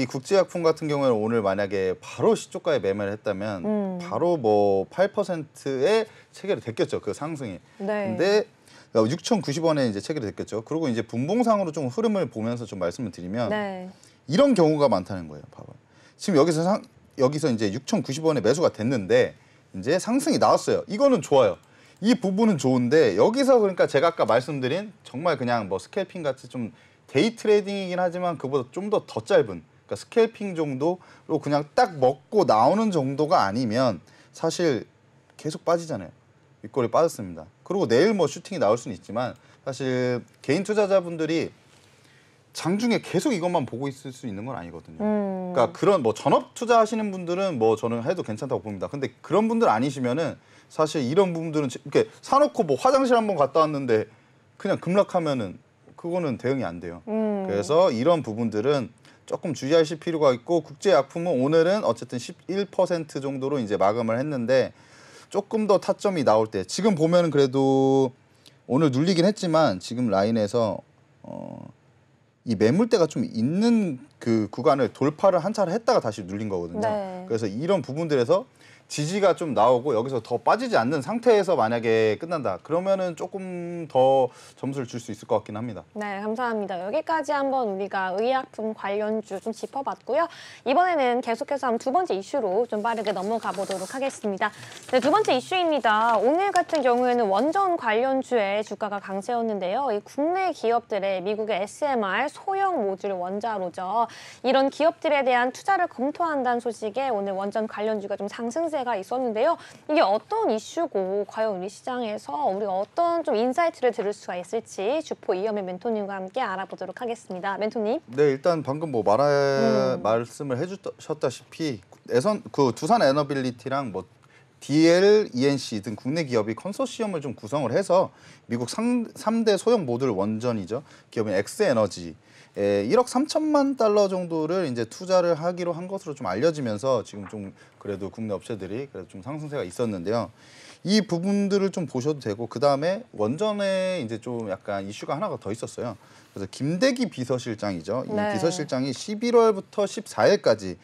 국제약품 같은 경우에는 오늘 만약에 바로 시초가에 매매를 했다면 바로 뭐 8%의 체결이 됐겠죠. 그 상승이. 네. 근데 6,090원에 이제 체결이 됐겠죠. 그리고 이제 분봉상으로 좀 흐름을 보면서 좀 말씀을 드리면 네. 이런 경우가 많다는 거예요. 봐봐요. 지금 여기서 이제 6,090원에 매수가 됐는데 이제 상승이 나왔어요. 이거는 좋아요. 이 부분은 좋은데 여기서 그러니까 제가 아까 말씀드린 정말 그냥 뭐 스캘핑 같이 좀 데이 트레이딩이긴 하지만 그보다 좀 더 짧은 그러니까 스캘핑 정도로 그냥 딱 먹고 나오는 정도가 아니면 사실 계속 빠지잖아요. 윗골이 빠졌습니다. 그리고 내일 뭐 슈팅이 나올 수는 있지만 사실 개인 투자자분들이 장중에 계속 이것만 보고 있을 수 있는 건 아니거든요. 그러니까 그런 뭐 전업 투자하시는 분들은 뭐 저는 해도 괜찮다고 봅니다. 근데 그런 분들 아니시면은 사실 이런 부분들은 이렇게 사놓고 뭐 화장실 한번 갔다 왔는데 그냥 급락하면은 그거는 대응이 안 돼요. 그래서 이런 부분들은 조금 주의하실 필요가 있고 국제약품은 오늘은 어쨌든 11% 정도로 이제 마감을 했는데 조금 더 타점이 나올 때 지금 보면은 그래도 오늘 눌리긴 했지만 지금 라인에서 이 매물대가 좀 있는 그 구간을 돌파를 한 차례 했다가 다시 눌린 거거든요. 네. 그래서 이런 부분들에서 지지가 좀 나오고 여기서 더 빠지지 않는 상태에서 만약에 끝난다. 그러면은 조금 더 점수를 줄 수 있을 것 같긴 합니다. 네, 감사합니다. 여기까지 한번 우리가 의약품 관련주 좀 짚어봤고요. 이번에는 계속해서 한번 두 번째 이슈로 좀 빠르게 넘어가 보도록 하겠습니다. 네, 두 번째 이슈입니다. 오늘 같은 경우에는 원전 관련주의 주가가 강세였는데요. 이 국내 기업들의 미국의 SMR 소형 모듈 원자로죠. 이런 기업들에 대한 투자를 검토한다는 소식에 오늘 원전 관련주가 좀 상승세가 있었는데요. 이게 어떤 이슈고 과연 우리 시장에서 우리가 어떤 좀 인사이트를 들을 수가 있을지 주포 이현민 멘토님과 함께 알아보도록 하겠습니다. 멘토님. 네, 일단 방금 뭐 말씀을 해주셨다시피 그 두산 에너빌리티랑 뭐 DL, ENC 등 국내 기업이 컨소시엄을 좀 구성을 해서 미국 3대 소형 모듈 원전이죠. 기업인 엑스에너지 1억 3천만 달러 정도를 이제 투자를 하기로 한 것으로 좀 알려지면서 지금 좀 그래도 국내 업체들이 그래도 좀 상승세가 있었는데요. 이 부분들을 좀 보셔도 되고 그 다음에 원전에 이제 좀 약간 이슈가 하나가 더 있었어요. 그래서 김대기 비서실장이죠. 이 네. 비서실장이 11월부터 14일까지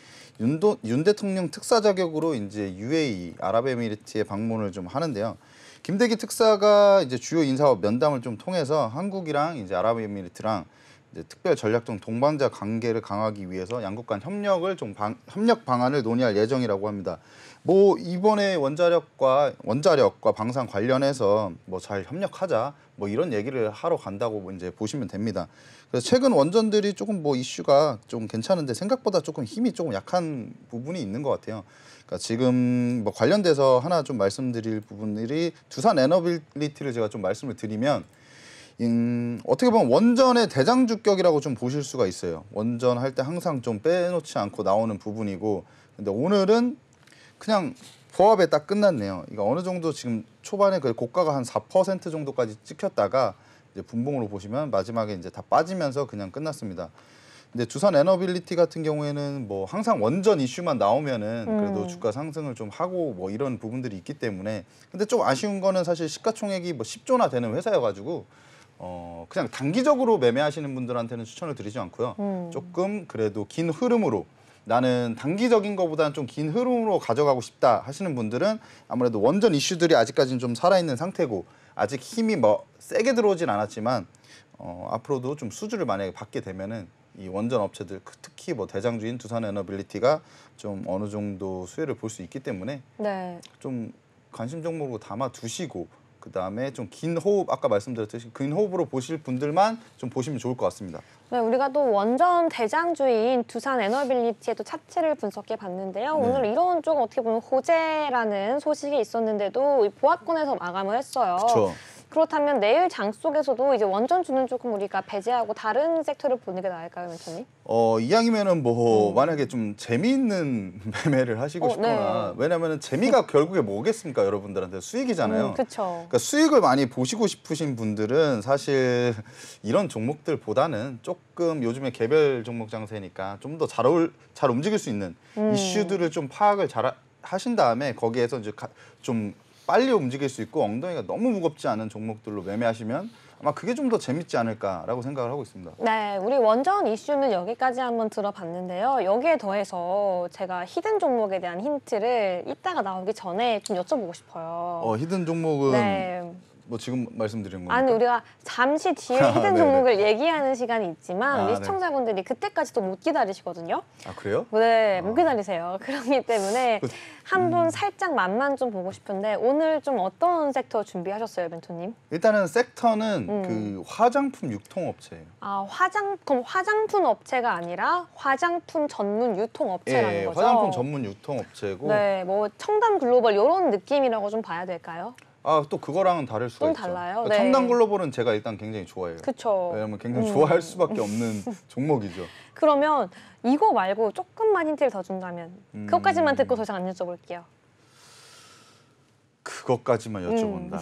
윤 대통령 특사 자격으로 이제 UAE 아랍에미리트에 방문을 좀 하는데요. 김대기 특사가 이제 주요 인사와 면담을 좀 통해서 한국이랑 이제 아랍에미리트랑 이제 특별 전략적 동반자 관계를 강화하기 위해서 양국 간 협력 방안을 논의할 예정이라고 합니다. 뭐 이번에 원자력과 방산 관련해서 뭐 잘 협력하자 뭐 이런 얘기를 하러 간다고 이제 보시면 됩니다. 그래서 최근 원전들이 조금 뭐 이슈가 좀 괜찮은데 생각보다 조금 힘이 조금 약한 부분이 있는 것 같아요. 그러니까 지금 뭐 관련돼서 하나 좀 말씀드릴 부분들이 두산 에너빌리티를 제가 좀 말씀을 드리면 어떻게 보면 원전의 대장주격이라고 좀 보실 수가 있어요. 원전 할 때 항상 좀 빼놓지 않고 나오는 부분이고, 근데 오늘은 그냥 보합에 딱 끝났네요. 이거 어느 정도 지금 초반에 그 고가가 한 4% 정도까지 찍혔다가 이제 분봉으로 보시면 마지막에 이제 다 빠지면서 그냥 끝났습니다. 근데 두산 에너빌리티 같은 경우에는 뭐 항상 원전 이슈만 나오면은 그래도 주가 상승을 좀 하고 뭐 이런 부분들이 있기 때문에, 근데 좀 아쉬운 거는 사실 시가총액이 뭐 10조나 되는 회사여가지고 그냥 단기적으로 매매하시는 분들한테는 추천을 드리지 않고요. 조금 그래도 긴 흐름으로, 나는 단기적인 것보다는 좀 긴 흐름으로 가져가고 싶다 하시는 분들은 아무래도 원전 이슈들이 아직까지는 좀 살아있는 상태고, 아직 힘이 뭐 세게 들어오진 않았지만 앞으로도 좀 수주를 만약에 받게 되면은 이 원전 업체들, 특히 뭐 대장주인 두산 에너빌리티가 좀 어느 정도 수혜를 볼 수 있기 때문에 네. 좀 관심 종목으로 담아 두시고, 그 다음에 좀 긴 호흡, 아까 말씀드렸듯이 긴 호흡으로 보실 분들만 좀 보시면 좋을 것 같습니다. 네, 우리가 또 원전 대장주인 두산 에너빌리티의 또 차트를 분석해 봤는데요. 네. 오늘 이런 쪽 어떻게 보면 호재라는 소식이 있었는데도 이 보합권에서 마감을 했어요. 그렇죠. 그렇다면 내일 장 속에서도 이제 원전주는 조금 우리가 배제하고 다른 섹터를 보는 게 나을까요, 멘토님? 이왕이면은 뭐 만약에 좀 재미있는 매매를 하시고 싶거나, 네. 왜냐면은 재미가 결국에 뭐겠습니까? 여러분들한테 수익이잖아요. 그렇죠. 그러니까 수익을 많이 보시고 싶으신 분들은 사실 이런 종목들보다는 조금 요즘에 개별 종목 장세니까 좀 더 잘 움직일 수 있는 이슈들을 좀 파악을 잘 하신 다음에 거기에서 이제 좀 빨리 움직일 수 있고 엉덩이가 너무 무겁지 않은 종목들로 매매하시면 아마 그게 좀 더 재밌지 않을까라고 생각을 하고 있습니다. 네, 우리 원전 이슈는 여기까지 한번 들어봤는데요. 여기에 더해서 제가 히든 종목에 대한 힌트를 이따가 나오기 전에 좀 여쭤보고 싶어요. 히든 종목은 네. 뭐 지금 말씀드린 겁니까? 아니, 우리가 잠시 뒤에 히든 네네. 종목을 얘기하는 시간이 있지만 우리 네. 시청자분들이 그때까지 또 못 기다리시거든요. 아, 그래요? 네, 못 기다리세요. 그렇기 때문에 그- 한번 살짝 맛만 좀 보고 싶은데 오늘 좀 어떤 섹터 준비하셨어요, 멘토님? 일단은 섹터는 그 화장품 유통업체예요. 아, 그럼 화장품 업체가 아니라 화장품 전문 유통업체라는 거죠? 화장품 전문 유통업체고, 네, 뭐 청담 글로벌 이런 느낌이라고 좀 봐야 될까요? 또 그거랑은 다를 수가 좀 있죠. 달라요? 그러니까 네. 청담 글로벌은 제가 일단 굉장히 좋아해요. 그쵸. 왜냐면 굉장히 좋아할 수밖에 없는 종목이죠. 그러면 이거 말고 조금만 힌트를 더 준다면 그것까지만 듣고 더 이상 안 여쭤볼게요. 그것까지만 여쭤본다.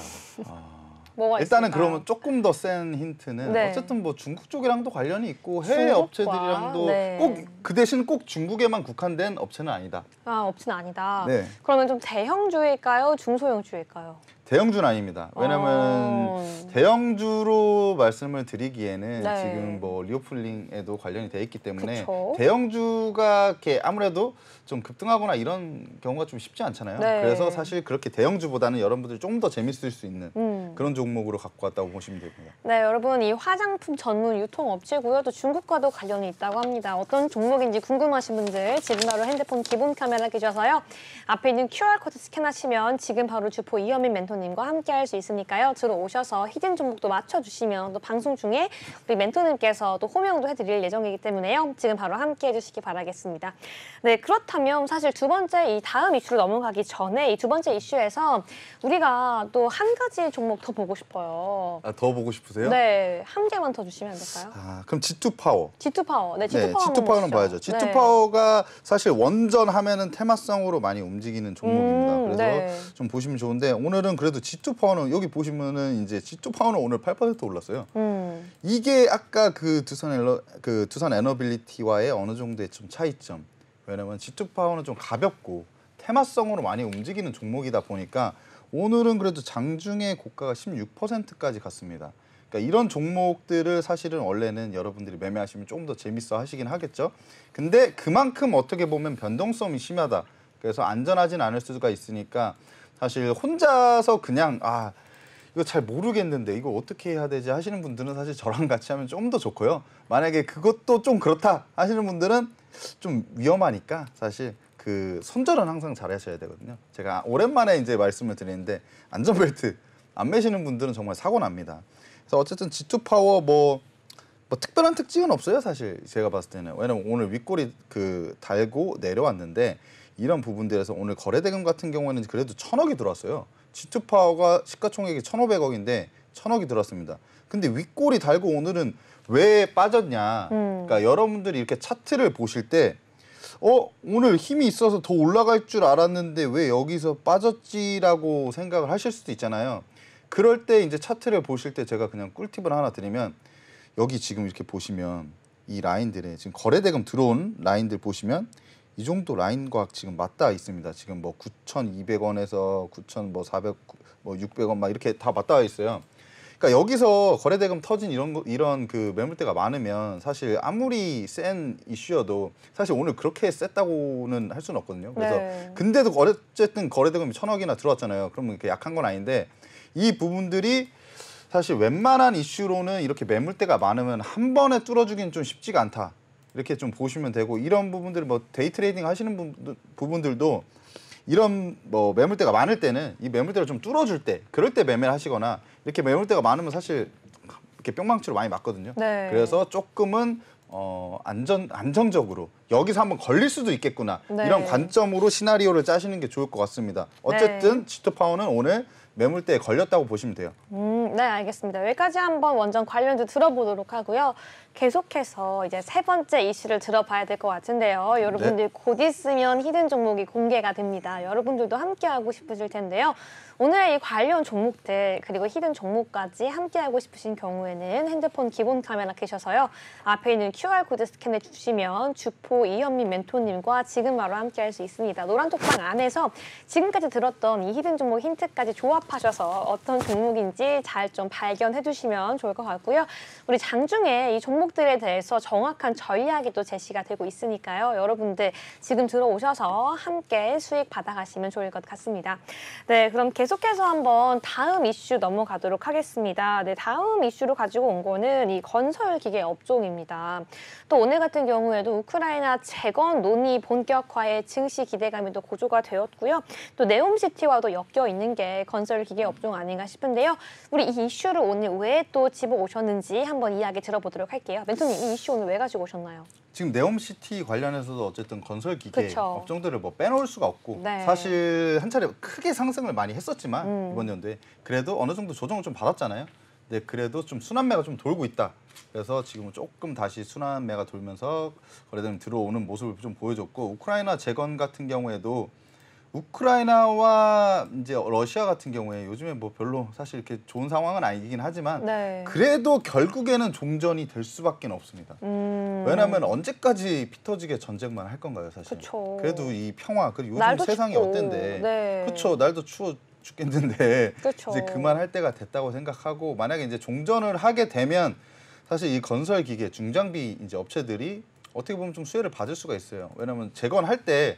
뭐가 일단은 있을까요? 그러면 조금 더 센 힌트는 네. 어쨌든 뭐 중국 쪽이랑도 관련이 있고 해외 중국과, 업체들이랑도 네. 꼭 그 대신 꼭 중국에만 국한된 업체는 아니다. 아, 업체는 아니다. 네. 그러면 좀 대형주일까요? 중소형주일까요? 대형주는 아닙니다. 왜냐면 대형주로 말씀을 드리기에는 네. 지금 뭐 리오플링에도 관련이 돼 있기 때문에 그쵸. 대형주가 이렇게 아무래도 좀 급등하거나 이런 경우가 좀 쉽지 않잖아요. 네. 그래서 사실 그렇게 대형주보다는 여러분들이 좀 더 재밌을 수 있는 그런 종목으로 갖고 왔다고 보시면 됩니다. 네, 여러분 이 화장품 전문 유통업체고요. 또 중국과도 관련이 있다고 합니다. 어떤 종목인지 궁금하신 분들 지금 바로 핸드폰 기본 카메라 켜셔서요. 앞에 있는 QR코드 스캔하시면 지금 바로 주포 이현민 멘토 멘토님과 함께할 수 있으니까요. 들어오셔서 히든 종목도 맞춰주시면 또 방송 중에 우리 멘토님께서 또 호명도 해드릴 예정이기 때문에요. 지금 바로 함께해 주시기 바라겠습니다. 네, 그렇다면 사실 두 번째 이 다음 이슈로 넘어가기 전에 이 두 번째 이슈에서 우리가 또 한 가지 종목 더 보고 싶어요. 아, 더 보고 싶으세요? 네, 한 개만 더 주시면 안 될까요? 아, 그럼 G2 파워. G2 파워. 네, G2 네, 파워. G2 파워는 봐야죠. G2 파워가 사실 원전하면은 테마성으로 많이 움직이는 종목입니다. 그래서 네. 좀 보시면 좋은데 오늘은 그래도 G2 파워는 여기 보시면은 이제 G2 파워는 오늘 8% 올랐어요. 이게 아까 그 두산 에너빌리티와의 어느 정도의 좀 차이점. 왜냐면 G2 파워는 좀 가볍고 테마성으로 많이 움직이는 종목이다 보니까 오늘은 그래도 장중에 고가가 16%까지 갔습니다. 그러니까 이런 종목들을 사실은 원래는 여러분들이 매매하시면 조금 더 재밌어 하시긴 하겠죠. 근데 그만큼 어떻게 보면 변동성이 심하다. 그래서 안전하진 않을 수가 있으니까 사실 혼자서 그냥 이거 잘 모르겠는데 이거 어떻게 해야 되지 하시는 분들은 사실 저랑 같이 하면 좀 더 좋고요. 만약에 그것도 좀 그렇다 하시는 분들은 좀 위험하니까 사실 그 손절은 항상 잘 하셔야 되거든요. 제가 오랜만에 이제 말씀을 드리는데 안전벨트 안 매시는 분들은 정말 사고 납니다. 그래서 어쨌든 G2 파워 뭐 특별한 특징은 없어요, 사실 제가 봤을 때는. 왜냐면 오늘 윗골이 달고 내려왔는데 이런 부분들에서 오늘 거래대금 같은 경우에는 그래도 1,000억이 들어왔어요. G2 파워가 시가총액이 1,500억인데 1,000억이 들어왔습니다. 근데 윗골이 달고 오늘은 왜 빠졌냐? 그러니까 여러분들이 이렇게 차트를 보실 때 오늘 힘이 있어서 더 올라갈 줄 알았는데 왜 여기서 빠졌지라고 생각을 하실 수도 있잖아요. 그럴 때 이제 차트를 보실 때 제가 그냥 꿀팁을 하나 드리면 여기 지금 이렇게 보시면 이 라인들에 지금 거래대금 들어온 라인들 보시면 이 정도 라인과 지금 맞닿아 있습니다. 지금 뭐 9,200원에서 9,400, 600원 막 이렇게 다 맞닿아 있어요. 그러니까 여기서 거래대금 터진 이런 그 매물대가 많으면 사실 아무리 센 이슈여도 사실 오늘 그렇게 셌다고는 할 수는 없거든요. 그래서 근데도 어쨌든 거래대금이 1,000억이나 들어왔잖아요. 그러면 이렇게 약한 건 아닌데 이 부분들이 사실 웬만한 이슈로는 이렇게 매물대가 많으면 한 번에 뚫어주기는 좀 쉽지가 않다. 이렇게 좀 보시면 되고 이런 부분들 뭐 데이 트레이딩 하시는 부분들도 이런 뭐 매물대가 많을 때는 이 매물대를 좀 뚫어줄 때 그럴 때 매매를 하시거나 이렇게 매물대가 많으면 사실 이렇게 뿅망치로 많이 맞거든요. 네. 그래서 조금은 안정적으로 여기서 한번 걸릴 수도 있겠구나 이런 관점으로 시나리오를 짜시는 게 좋을 것 같습니다. 어쨌든 G2 파워는 오늘 매물대에 걸렸다고 보시면 돼요. 네, 알겠습니다. 여기까지 한번 원전 관련주 들어보도록 하고요. 계속해서 이제 세 번째 이슈를 들어봐야 될 것 같은데요. 여러분들 곧 있으면 히든 종목이 공개가 됩니다. 여러분들도 함께하고 싶으실 텐데요. 오늘 이 관련 종목들 그리고 히든 종목까지 함께하고 싶으신 경우에는 핸드폰 기본 카메라 켜셔서요. 앞에 있는 QR코드 스캔해 주시면 주포 이현민 멘토님과 지금 바로 함께할 수 있습니다. 노란톡방 안에서 지금까지 들었던 이 히든 종목 힌트까지 조합하셔서 어떤 종목인지 잘 좀 발견해 주시면 좋을 것 같고요. 우리 장중에 이 종목들에 대해서 정확한 전략이 또 제시가 되고 있으니까요. 여러분들 지금 들어오셔서 함께 수익 받아가시면 좋을 것 같습니다. 네, 그럼 계속해서 한번 다음 이슈 넘어가도록 하겠습니다. 네, 다음 이슈로 가지고 온 거는 이 건설기계 업종입니다. 또 오늘 같은 경우에도 우크라이나 재건 논의 본격화의 증시 기대감이 또 고조가 되었고요. 또 네옴시티와도 엮여 있는 게 건설기계 업종 아닌가 싶은데요. 우리 이 이슈를 오늘 왜 또 집어 오셨는지 한번 이야기 들어보도록 할게요. 멘토님, 이 이슈 오늘 왜 가지고 오셨나요? 지금 네옴시티 관련해서도 어쨌든 건설기계 업종들을 뭐 빼놓을 수가 없고 사실 한 차례 크게 상승을 많이 했었지만 이번 연도에 그래도 어느 정도 조정을 좀 받았잖아요. 근데 그래도 좀 순환매가 좀 돌고 있다. 그래서 지금은 조금 다시 순환매가 돌면서 거래대금 들어오는 모습을 좀 보여줬고 우크라이나 재건 같은 경우에도 우크라이나와 이제 러시아 같은 경우에 요즘에 뭐 별로 사실 이렇게 좋은 상황은 아니긴 하지만 그래도 결국에는 종전이 될 수밖에 없습니다. 왜냐하면 언제까지 피 터지게 전쟁만 할 건가요, 사실. 그래도 이 평화 그리고 요즘 세상이 춥고. 어땠는데, 그렇죠. 날도 추워 죽겠는데 이제 그만할 때가 됐다고 생각하고 만약에 이제 종전을 하게 되면 사실 이 건설 기계 중장비 이제 업체들이 어떻게 보면 좀 수혜를 받을 수가 있어요. 왜냐하면 재건할 때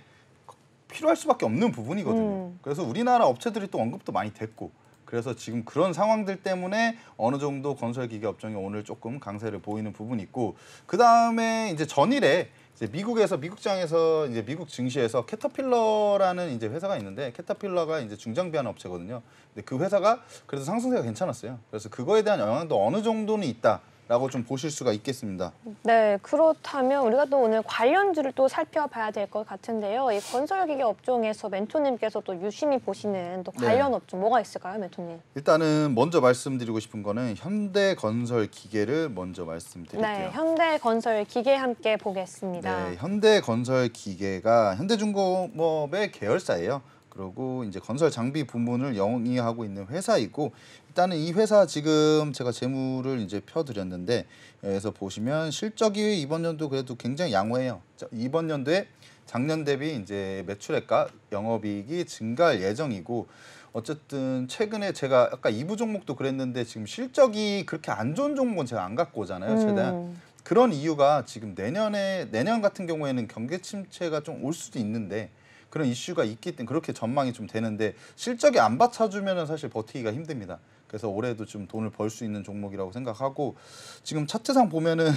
필요할 수밖에 없는 부분이거든요. 그래서 우리나라 업체들이 또 언급도 많이 됐고 그래서 지금 그런 상황들 때문에 어느 정도 건설기계 업종이 오늘 조금 강세를 보이는 부분이 있고 그 다음에 이제 전일에 이제 미국장에서 이제 미국 증시에서 캐터필러라는 이제 회사가 있는데 캐터필러가 이제 중장비하는 업체거든요. 근데 그 회사가 그래도 상승세가 괜찮았어요. 그래서 그거에 대한 영향도 어느 정도는 있다라고 좀 보실 수가 있겠습니다. 네, 그렇다면 우리가 또 오늘 관련주를 또 살펴봐야 될 것 같은데요. 이 건설기계 업종에서 멘토님께서 또 유심히 보시는 또 관련 업종 뭐가 있을까요, 멘토님? 일단은 먼저 말씀드리고 싶은 거는 현대건설기계를 먼저 말씀드릴게요. 네, 현대건설기계 함께 보겠습니다. 네, 현대건설기계가 현대중공업의 계열사예요. 그리고 이제 건설 장비 부문을 영위하고 있는 회사이고 일단은 이 회사 지금 제가 재무를 이제 펴드렸는데 여기서 보시면 실적이 이번 연도 그래도 굉장히 양호해요. 이번 연도에 작년 대비 이제 매출액과 영업이익이 증가할 예정이고 어쨌든 최근에 제가 아까 2부 종목도 그랬는데 지금 실적이 그렇게 안 좋은 종목은 제가 안 갖고 오잖아요. 최대한. 그런 이유가 지금 내년 같은 경우에는 경기 침체가 좀 올 수도 있는데 그런 이슈가 있기 때문에 그렇게 전망이 좀 되는데 실적이 안 받쳐주면은 사실 버티기가 힘듭니다. 그래서 올해도 좀 돈을 벌 수 있는 종목이라고 생각하고 지금 차트상 보면은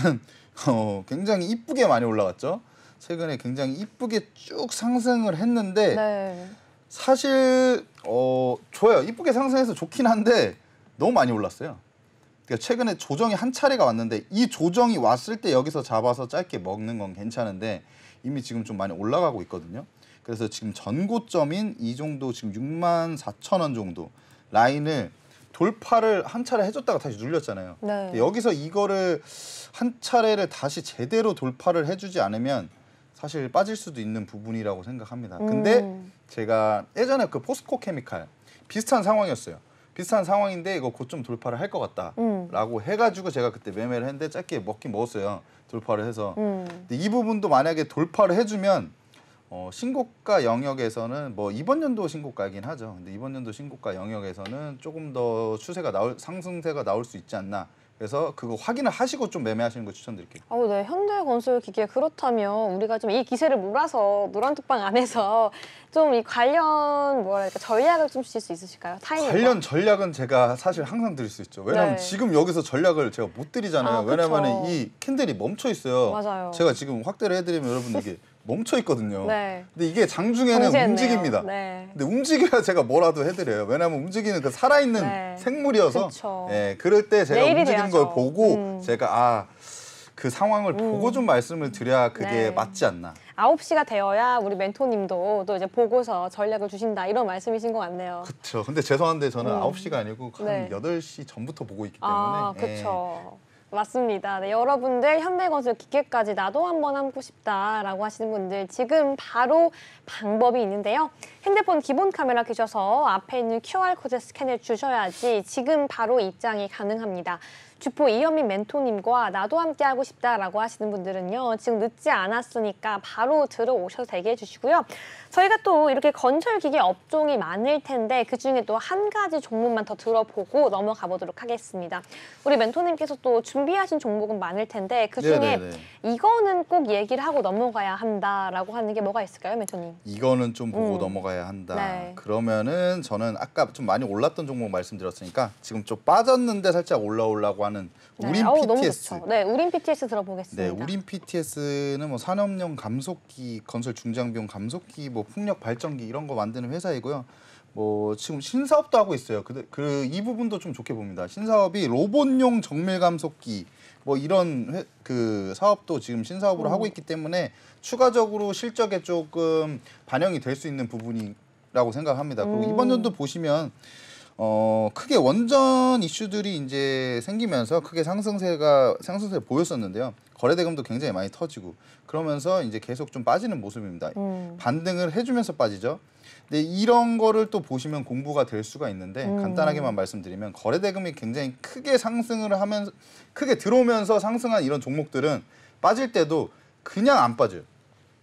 굉장히 이쁘게 많이 올라갔죠. 최근에 굉장히 이쁘게 쭉 상승을 했는데 네. 사실 좋아요. 이쁘게 상승해서 좋긴 한데 너무 많이 올랐어요. 그러니까 최근에 조정이 한 차례가 왔는데 이 조정이 왔을 때 여기서 잡아서 짧게 먹는 건 괜찮은데 이미 지금 좀 많이 올라가고 있거든요. 그래서 지금 전고점인 이 정도 지금 64,000원 정도 라인을 돌파를 한 차례 해줬다가 다시 눌렸잖아요. 네. 여기서 이거를 한 차례를 다시 제대로 돌파를 해주지 않으면 사실 빠질 수도 있는 부분이라고 생각합니다. 근데 제가 예전에 그 포스코 케미칼 비슷한 상황이었어요. 비슷한 상황인데 이거 곧 좀 돌파를 할 것 같다라고 해가지고 제가 그때 매매를 했는데 짧게 먹긴 먹었어요. 돌파를 해서. 근데 이 부분도 만약에 돌파를 해주면 신고가 영역에서는 뭐 이번 연도 신고가이긴 하죠. 근데 이번 연도 신고가 영역에서는 조금 더 상승세가 나올 수 있지 않나. 그래서 그거 확인을 하시고 좀 매매하시는 거 추천드릴게요. 네, 현대건설기계 그렇다면 우리가 좀 이 기세를 몰아서 노란톡방 안에서 좀 이 관련 뭐랄까 전략을 좀 주실 수 있으실까요? 타이밍 관련 전략은 제가 사실 항상 드릴 수 있죠. 왜냐하면 네. 지금 여기서 전략을 제가 못 드리잖아요. 그쵸. 왜냐하면 이 캔들이 멈춰 있어요. 맞아요. 제가 지금 확대를 해드리면 여러분 이게 멈춰 있거든요. 네. 근데 이게 장중에는 정지했네요. 움직입니다. 네. 근데 움직여야 제가 뭐라도 해드려요. 왜냐하면 움직이는 그 살아있는 네. 생물이어서 그쵸. 그럴 때 제가 내일이 움직이는 돼야죠. 걸 보고 제가 그 상황을 보고 좀 말씀을 드려야 그게 네. 맞지 않나. 9시가 되어야 우리 멘토님도 또 이제 보고서 전략을 주신다 이런 말씀이신 것 같네요. 그렇죠. 근데 죄송한데 저는 9시가 아니고 한 네. 8시 전부터 보고 있기 때문에. 그렇죠. 맞습니다. 네, 여러분들 현대건설 기계까지 나도 한번 하고 싶다라고 하시는 분들 지금 바로 방법이 있는데요. 핸드폰 기본 카메라 켜셔서 앞에 있는 QR코드 스캔을 주셔야지 지금 바로 입장이 가능합니다. 주포 이현민 멘토님과 나도 함께 하고 싶다라고 하시는 분들은요. 지금 늦지 않았으니까 바로 들어오셔도 되게 해주시고요. 저희가 또 이렇게 건설기계 업종이 많을 텐데 그중에 또 한 가지 종목만 더 들어보고 넘어가 보도록 하겠습니다. 우리 멘토님께서 또 준비하신 종목은 많을 텐데 그중에 네네네. 이거는 꼭 얘기를 하고 넘어가야 한다라고 하는 게 뭐가 있을까요, 멘토님? 이거는 좀 보고 넘어가야 한다. 네. 그러면은 저는 아까 좀 많이 올랐던 종목 말씀드렸으니까 지금 좀 빠졌는데 살짝 올라오려고 하는 우린 너무 PTS. 좋죠. 네, 우린 PTS 들어보겠습니다. 네, 우린 PTS는 뭐 산업용 감속기, 건설 중장비용 감속기, 뭐 풍력 발전기 이런 거 만드는 회사이고요. 뭐 지금 신사업도 하고 있어요. 이 부분도 좀 좋게 봅니다. 신사업이 로봇용 정밀 감속기 뭐 이런 그 사업도 지금 신사업으로 하고 있기 때문에 추가적으로 실적에 조금 반영이 될 수 있는 부분이라고 생각합니다. 그리고 이번 연도 보시면 크게 원전 이슈들이 이제 생기면서 크게 상승세 보였었는데요. 거래대금도 굉장히 많이 터지고 그러면서 이제 계속 좀 빠지는 모습입니다. 반등을 해주면서 빠지죠. 근데 이런 거를 또 보시면 공부가 될 수가 있는데 간단하게만 말씀드리면 거래대금이 굉장히 크게 상승을 하면서 크게 들어오면서 상승한 이런 종목들은 빠질 때도 그냥 안 빠져요.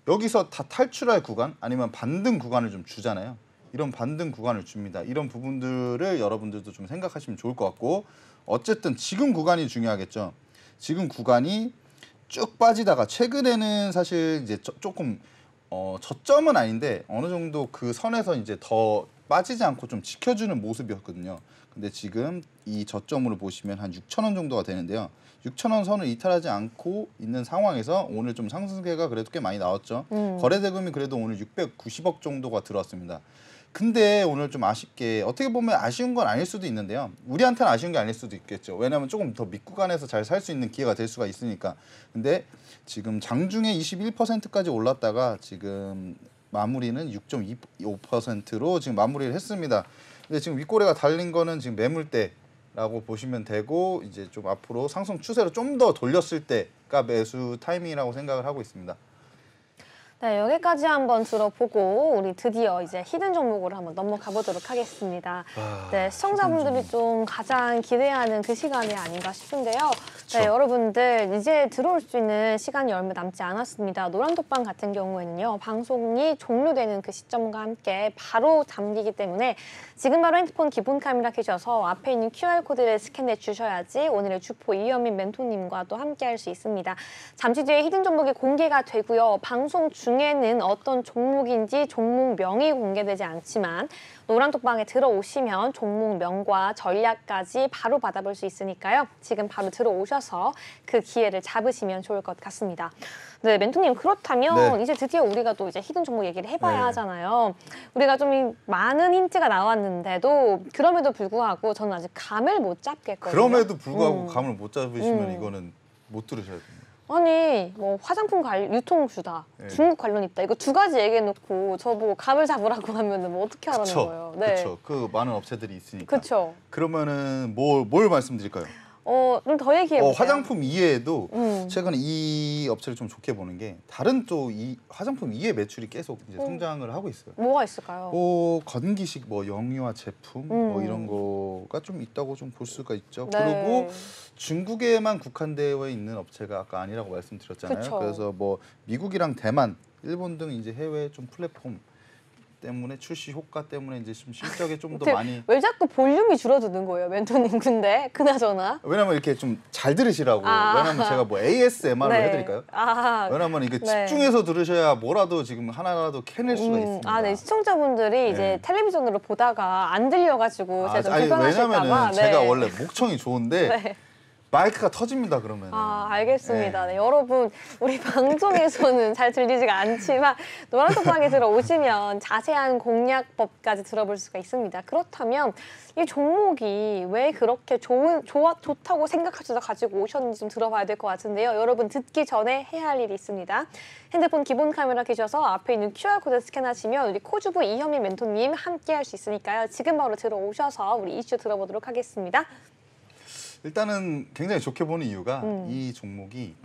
여기서 다 탈출할 구간 아니면 반등 구간을 좀 주잖아요. 이런 반등 구간을 줍니다. 이런 부분들을 여러분들도 좀 생각하시면 좋을 것 같고 어쨌든 지금 구간이 중요하겠죠. 지금 구간이 쭉 빠지다가 최근에는 사실 이제 조금 저점은 아닌데 어느 정도 그 선에서 이제 더 빠지지 않고 좀 지켜주는 모습이었거든요. 근데 지금 이 저점으로 보시면 한 6,000원 정도가 되는데요. 6,000원 선을 이탈하지 않고 있는 상황에서 오늘 좀 상승세가 그래도 꽤 많이 나왔죠. 거래 대금이 그래도 오늘 690억 정도가 들어왔습니다. 근데 오늘 좀 아쉽게 어떻게 보면 아쉬운 건 아닐 수도 있는데요. 우리한테는 아쉬운 게 아닐 수도 있겠죠. 왜냐하면 조금 더 밑구간에서 잘 살 수 있는 기회가 될 수가 있으니까. 근데 지금 장중에 21%까지 올랐다가 지금 마무리는 6.25%로 지금 마무리를 했습니다. 근데 지금 윗꼬리가 달린 거는 지금 매물대라고 보시면 되고 이제 좀 앞으로 상승 추세로 좀 더 돌렸을 때가 매수 타이밍이라고 생각을 하고 있습니다. 네, 여기까지 한번 들어보고 우리 드디어 이제 히든 종목으로 한번 넘어가 보도록 하겠습니다. 네, 시청자분들이 좀 가장 기대하는 그 시간이 아닌가 싶은데요. 네, 여러분들 이제 들어올 수 있는 시간이 얼마 남지 않았습니다. 노란톡방 같은 경우에는요, 방송이 종료되는 그 시점과 함께 바로 잠기기 때문에 지금 바로 핸드폰 기본 카메라 켜셔서 앞에 있는 QR코드를 스캔해 주셔야지 오늘의 주포 이현민 멘토님과 또 함께 할 수 있습니다. 잠시 뒤에 히든 종목이 공개가 되고요. 방송 중에는 어떤 종목인지 종목명이 공개되지 않지만 노란톡방에 들어오시면 종목명과 전략까지 바로 받아볼 수 있으니까요. 지금 바로 들어오셔서 그 기회를 잡으시면 좋을 것 같습니다. 네, 멘토님 그렇다면 네. 이제 드디어 우리가 또 이제 히든 종목 얘기를 해봐야 네. 하잖아요. 우리가 좀 많은 힌트가 나왔는데도 그럼에도 불구하고 저는 아직 감을 못 잡겠거든요. 그럼에도 불구하고 감을 못 잡으시면 이거는 못 들으셔야 됩니다. 아니 뭐 화장품 유통주다, 네. 중국 관련 있다 이거 두 가지 얘기해놓고 저보고 감을 잡으라고 하면은 뭐 어떻게 하라는 거예요? 네, 그렇죠. 그 많은 업체들이 있으니까. 그렇죠. 그러면은 뭘 말씀드릴까요? 좀 더 얘기해 보세요. 화장품 이외에도 최근에 이 업체를 좀 좋게 보는 게 다른 또 이 화장품 이외 매출이 계속 이제 성장을 하고 있어요. 뭐가 있을까요? 건기식 영유아 제품 뭐 이런 거가 좀 있다고 좀 볼 수가 있죠. 네. 그리고 중국에만 국한되어 있는 업체가 아까 아니라고 말씀드렸잖아요. 그쵸. 그래서 뭐 미국이랑 대만, 일본 등 이제 해외 좀 플랫폼 때문에 출시 효과 때문에 이제 좀 실적에 좀 더 많이 왜 자꾸 볼륨이 줄어드는 거예요, 멘토님? 근데 그나저나. 왜냐면 이렇게 좀 잘 들으시라고. 아. 왜냐면 제가 뭐 ASMR로 네. 해드릴까요? 아, 왜냐면 이게 네. 집중해서 들으셔야 뭐라도 지금 하나라도 캐낼 수가 있습니다. 아, 네, 시청자분들이 이제 네. 텔레비전으로 보다가 안 들려가지고 제가 좀 아니, 불편하실까 봐. 왜냐면은 네. 제가 원래 목청이 좋은데 네. 마이크가 터집니다 그러면. 아, 알겠습니다. 네. 네, 여러분, 우리 방송에서는 잘 들리지가 않지만 노란톡방에 들어오시면 자세한 공략법까지 들어볼 수가 있습니다. 그렇다면 이 종목이 왜 그렇게 좋다고 생각하셔서 가지고 오셨는지 좀 들어봐야 될 것 같은데요. 여러분 듣기 전에 해야 할 일이 있습니다. 핸드폰 기본 카메라 켜셔서 앞에 있는 QR코드 스캔하시면 우리 코주부 이현민 멘토님 함께 할 수 있으니까요. 지금 바로 들어오셔서 우리 이슈 들어보도록 하겠습니다. 일단은 굉장히 좋게 보는 이유가 이 종목이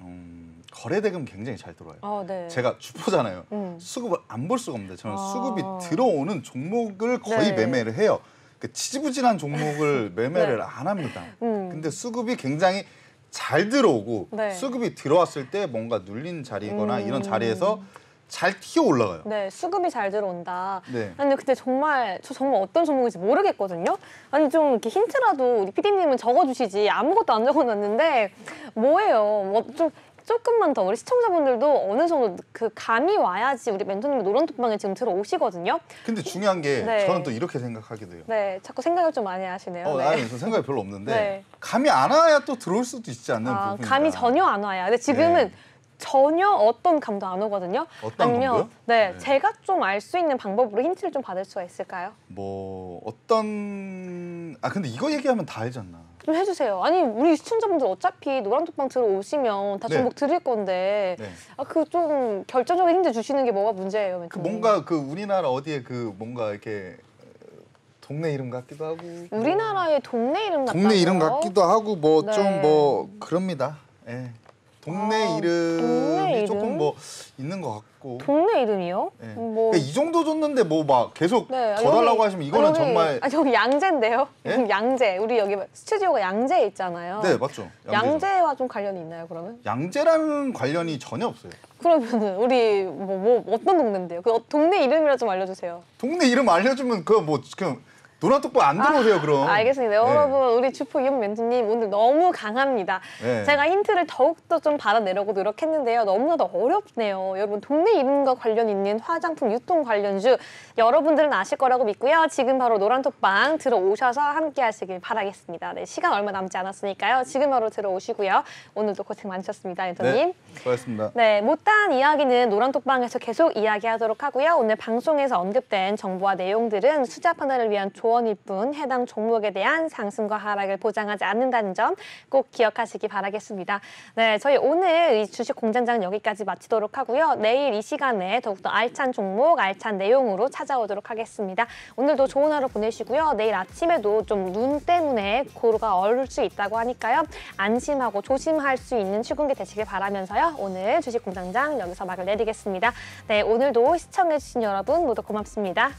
거래대금 굉장히 잘 들어와요. 네. 제가 주포잖아요. 수급을 안 볼 수가 없는데 저는 수급이 들어오는 종목을 거의 네. 매매를 해요. 그 지지부진한 종목을 매매를 네. 안 합니다. 근데 수급이 굉장히 잘 들어오고 네. 수급이 들어왔을 때 뭔가 눌린 자리거나 이런 자리에서 잘 튀어 올라가요. 네, 수급이 잘 들어온다. 네. 아니 근데 저 정말 어떤 종목인지 모르겠거든요. 아니 좀 이렇게 힌트라도 우리 PD님은 적어주시지 아무것도 안 적어놨는데 뭐예요? 뭐 좀 조금만 더 우리 시청자분들도 어느 정도 그 감이 와야지 우리 멘토님이 노란톡방에 지금 들어오시거든요. 근데 중요한 게 네. 저는 또 이렇게 생각하기도 해요. 네, 자꾸 생각을 좀 많이 하시네요. 네. 아니, 저 생각이 별로 없는데 네. 감이 안 와야 또 들어올 수도 있지 않는 부분이다. 감이 전혀 안 와요. 근데 지금은 네. 전혀 어떤 감도 안 오거든요. 어떤 아니면 감도요? 네, 네. 제가 좀 알 수 있는 방법으로 힌트를 좀 받을 수가 있을까요? 뭐 근데 이거 얘기하면 다 알지 않나. 좀 해주세요. 아니 우리 시청자분들 어차피 노란톡방 들어오시면 다 네. 종목 드릴 건데 네. 그 좀 결정적인 힌트 주시는 게 뭐가 문제예요, 그 멘토님? 뭔가 그 우리나라 어디에 그 뭔가 이렇게 동네 이름 같기도 하고 우리나라의 동네 이름 같다고요? 동네 이름 같기도 하고 뭐 좀 네. 뭐 그럽니다. 예. 동네 이름이 동네 이름? 조금 뭐 있는 것 같고. 동네 이름이요? 예. 뭐 그러니까 이 정도 줬는데 뭐 막 계속 네, 더 달라고 하시면 이거는 정말 여기 양재인데요. 예? 양재. 우리 여기 스튜디오가 양재에 있잖아요. 네 맞죠. 양재와 좀 관련이 있나요, 그러면? 양재라는 관련이 전혀 없어요. 그러면은 우리 뭐 어떤 동네인데요? 그 동네 이름이라 좀 알려주세요. 동네 이름 알려주면 그거 뭐 그냥 노란톡방 안 들어오세요 그럼. 알겠습니다. 여러분 우리 주포 이현 멘토님 오늘 너무 강합니다. 네. 제가 힌트를 더욱더 좀 받아내려고 노력했는데요. 너무나도 어렵네요. 여러분 동네 이름과 관련 있는 화장품 유통 관련주 여러분들은 아실 거라고 믿고요. 지금 바로 노란톡방 들어오셔서 함께 하시길 바라겠습니다. 네, 시간 얼마 남지 않았으니까요. 지금 바로 들어오시고요. 오늘도 고생 많으셨습니다. 멘토님. 네, 수고하셨습니다. 네, 못다한 이야기는 노란톡방에서 계속 이야기하도록 하고요. 오늘 방송에서 언급된 정보와 내용들은 투자 판단을 위한 조언일 뿐 해당 종목에 대한 상승과 하락을 보장하지 않는다는 점 꼭 기억하시기 바라겠습니다. 네, 저희 오늘 이 주식 공장장은 여기까지 마치도록 하고요. 내일 이 시간에 더욱더 알찬 종목, 알찬 내용으로 찾아오도록 하겠습니다. 오늘도 좋은 하루 보내시고요. 내일 아침에도 좀 눈 때문에 고루가 얼을 수 있다고 하니까요. 안심하고 조심할 수 있는 출근기 되시길 바라면서요. 오늘 주식 공장장 여기서 막을 내리겠습니다. 네, 오늘도 시청해주신 여러분 모두 고맙습니다.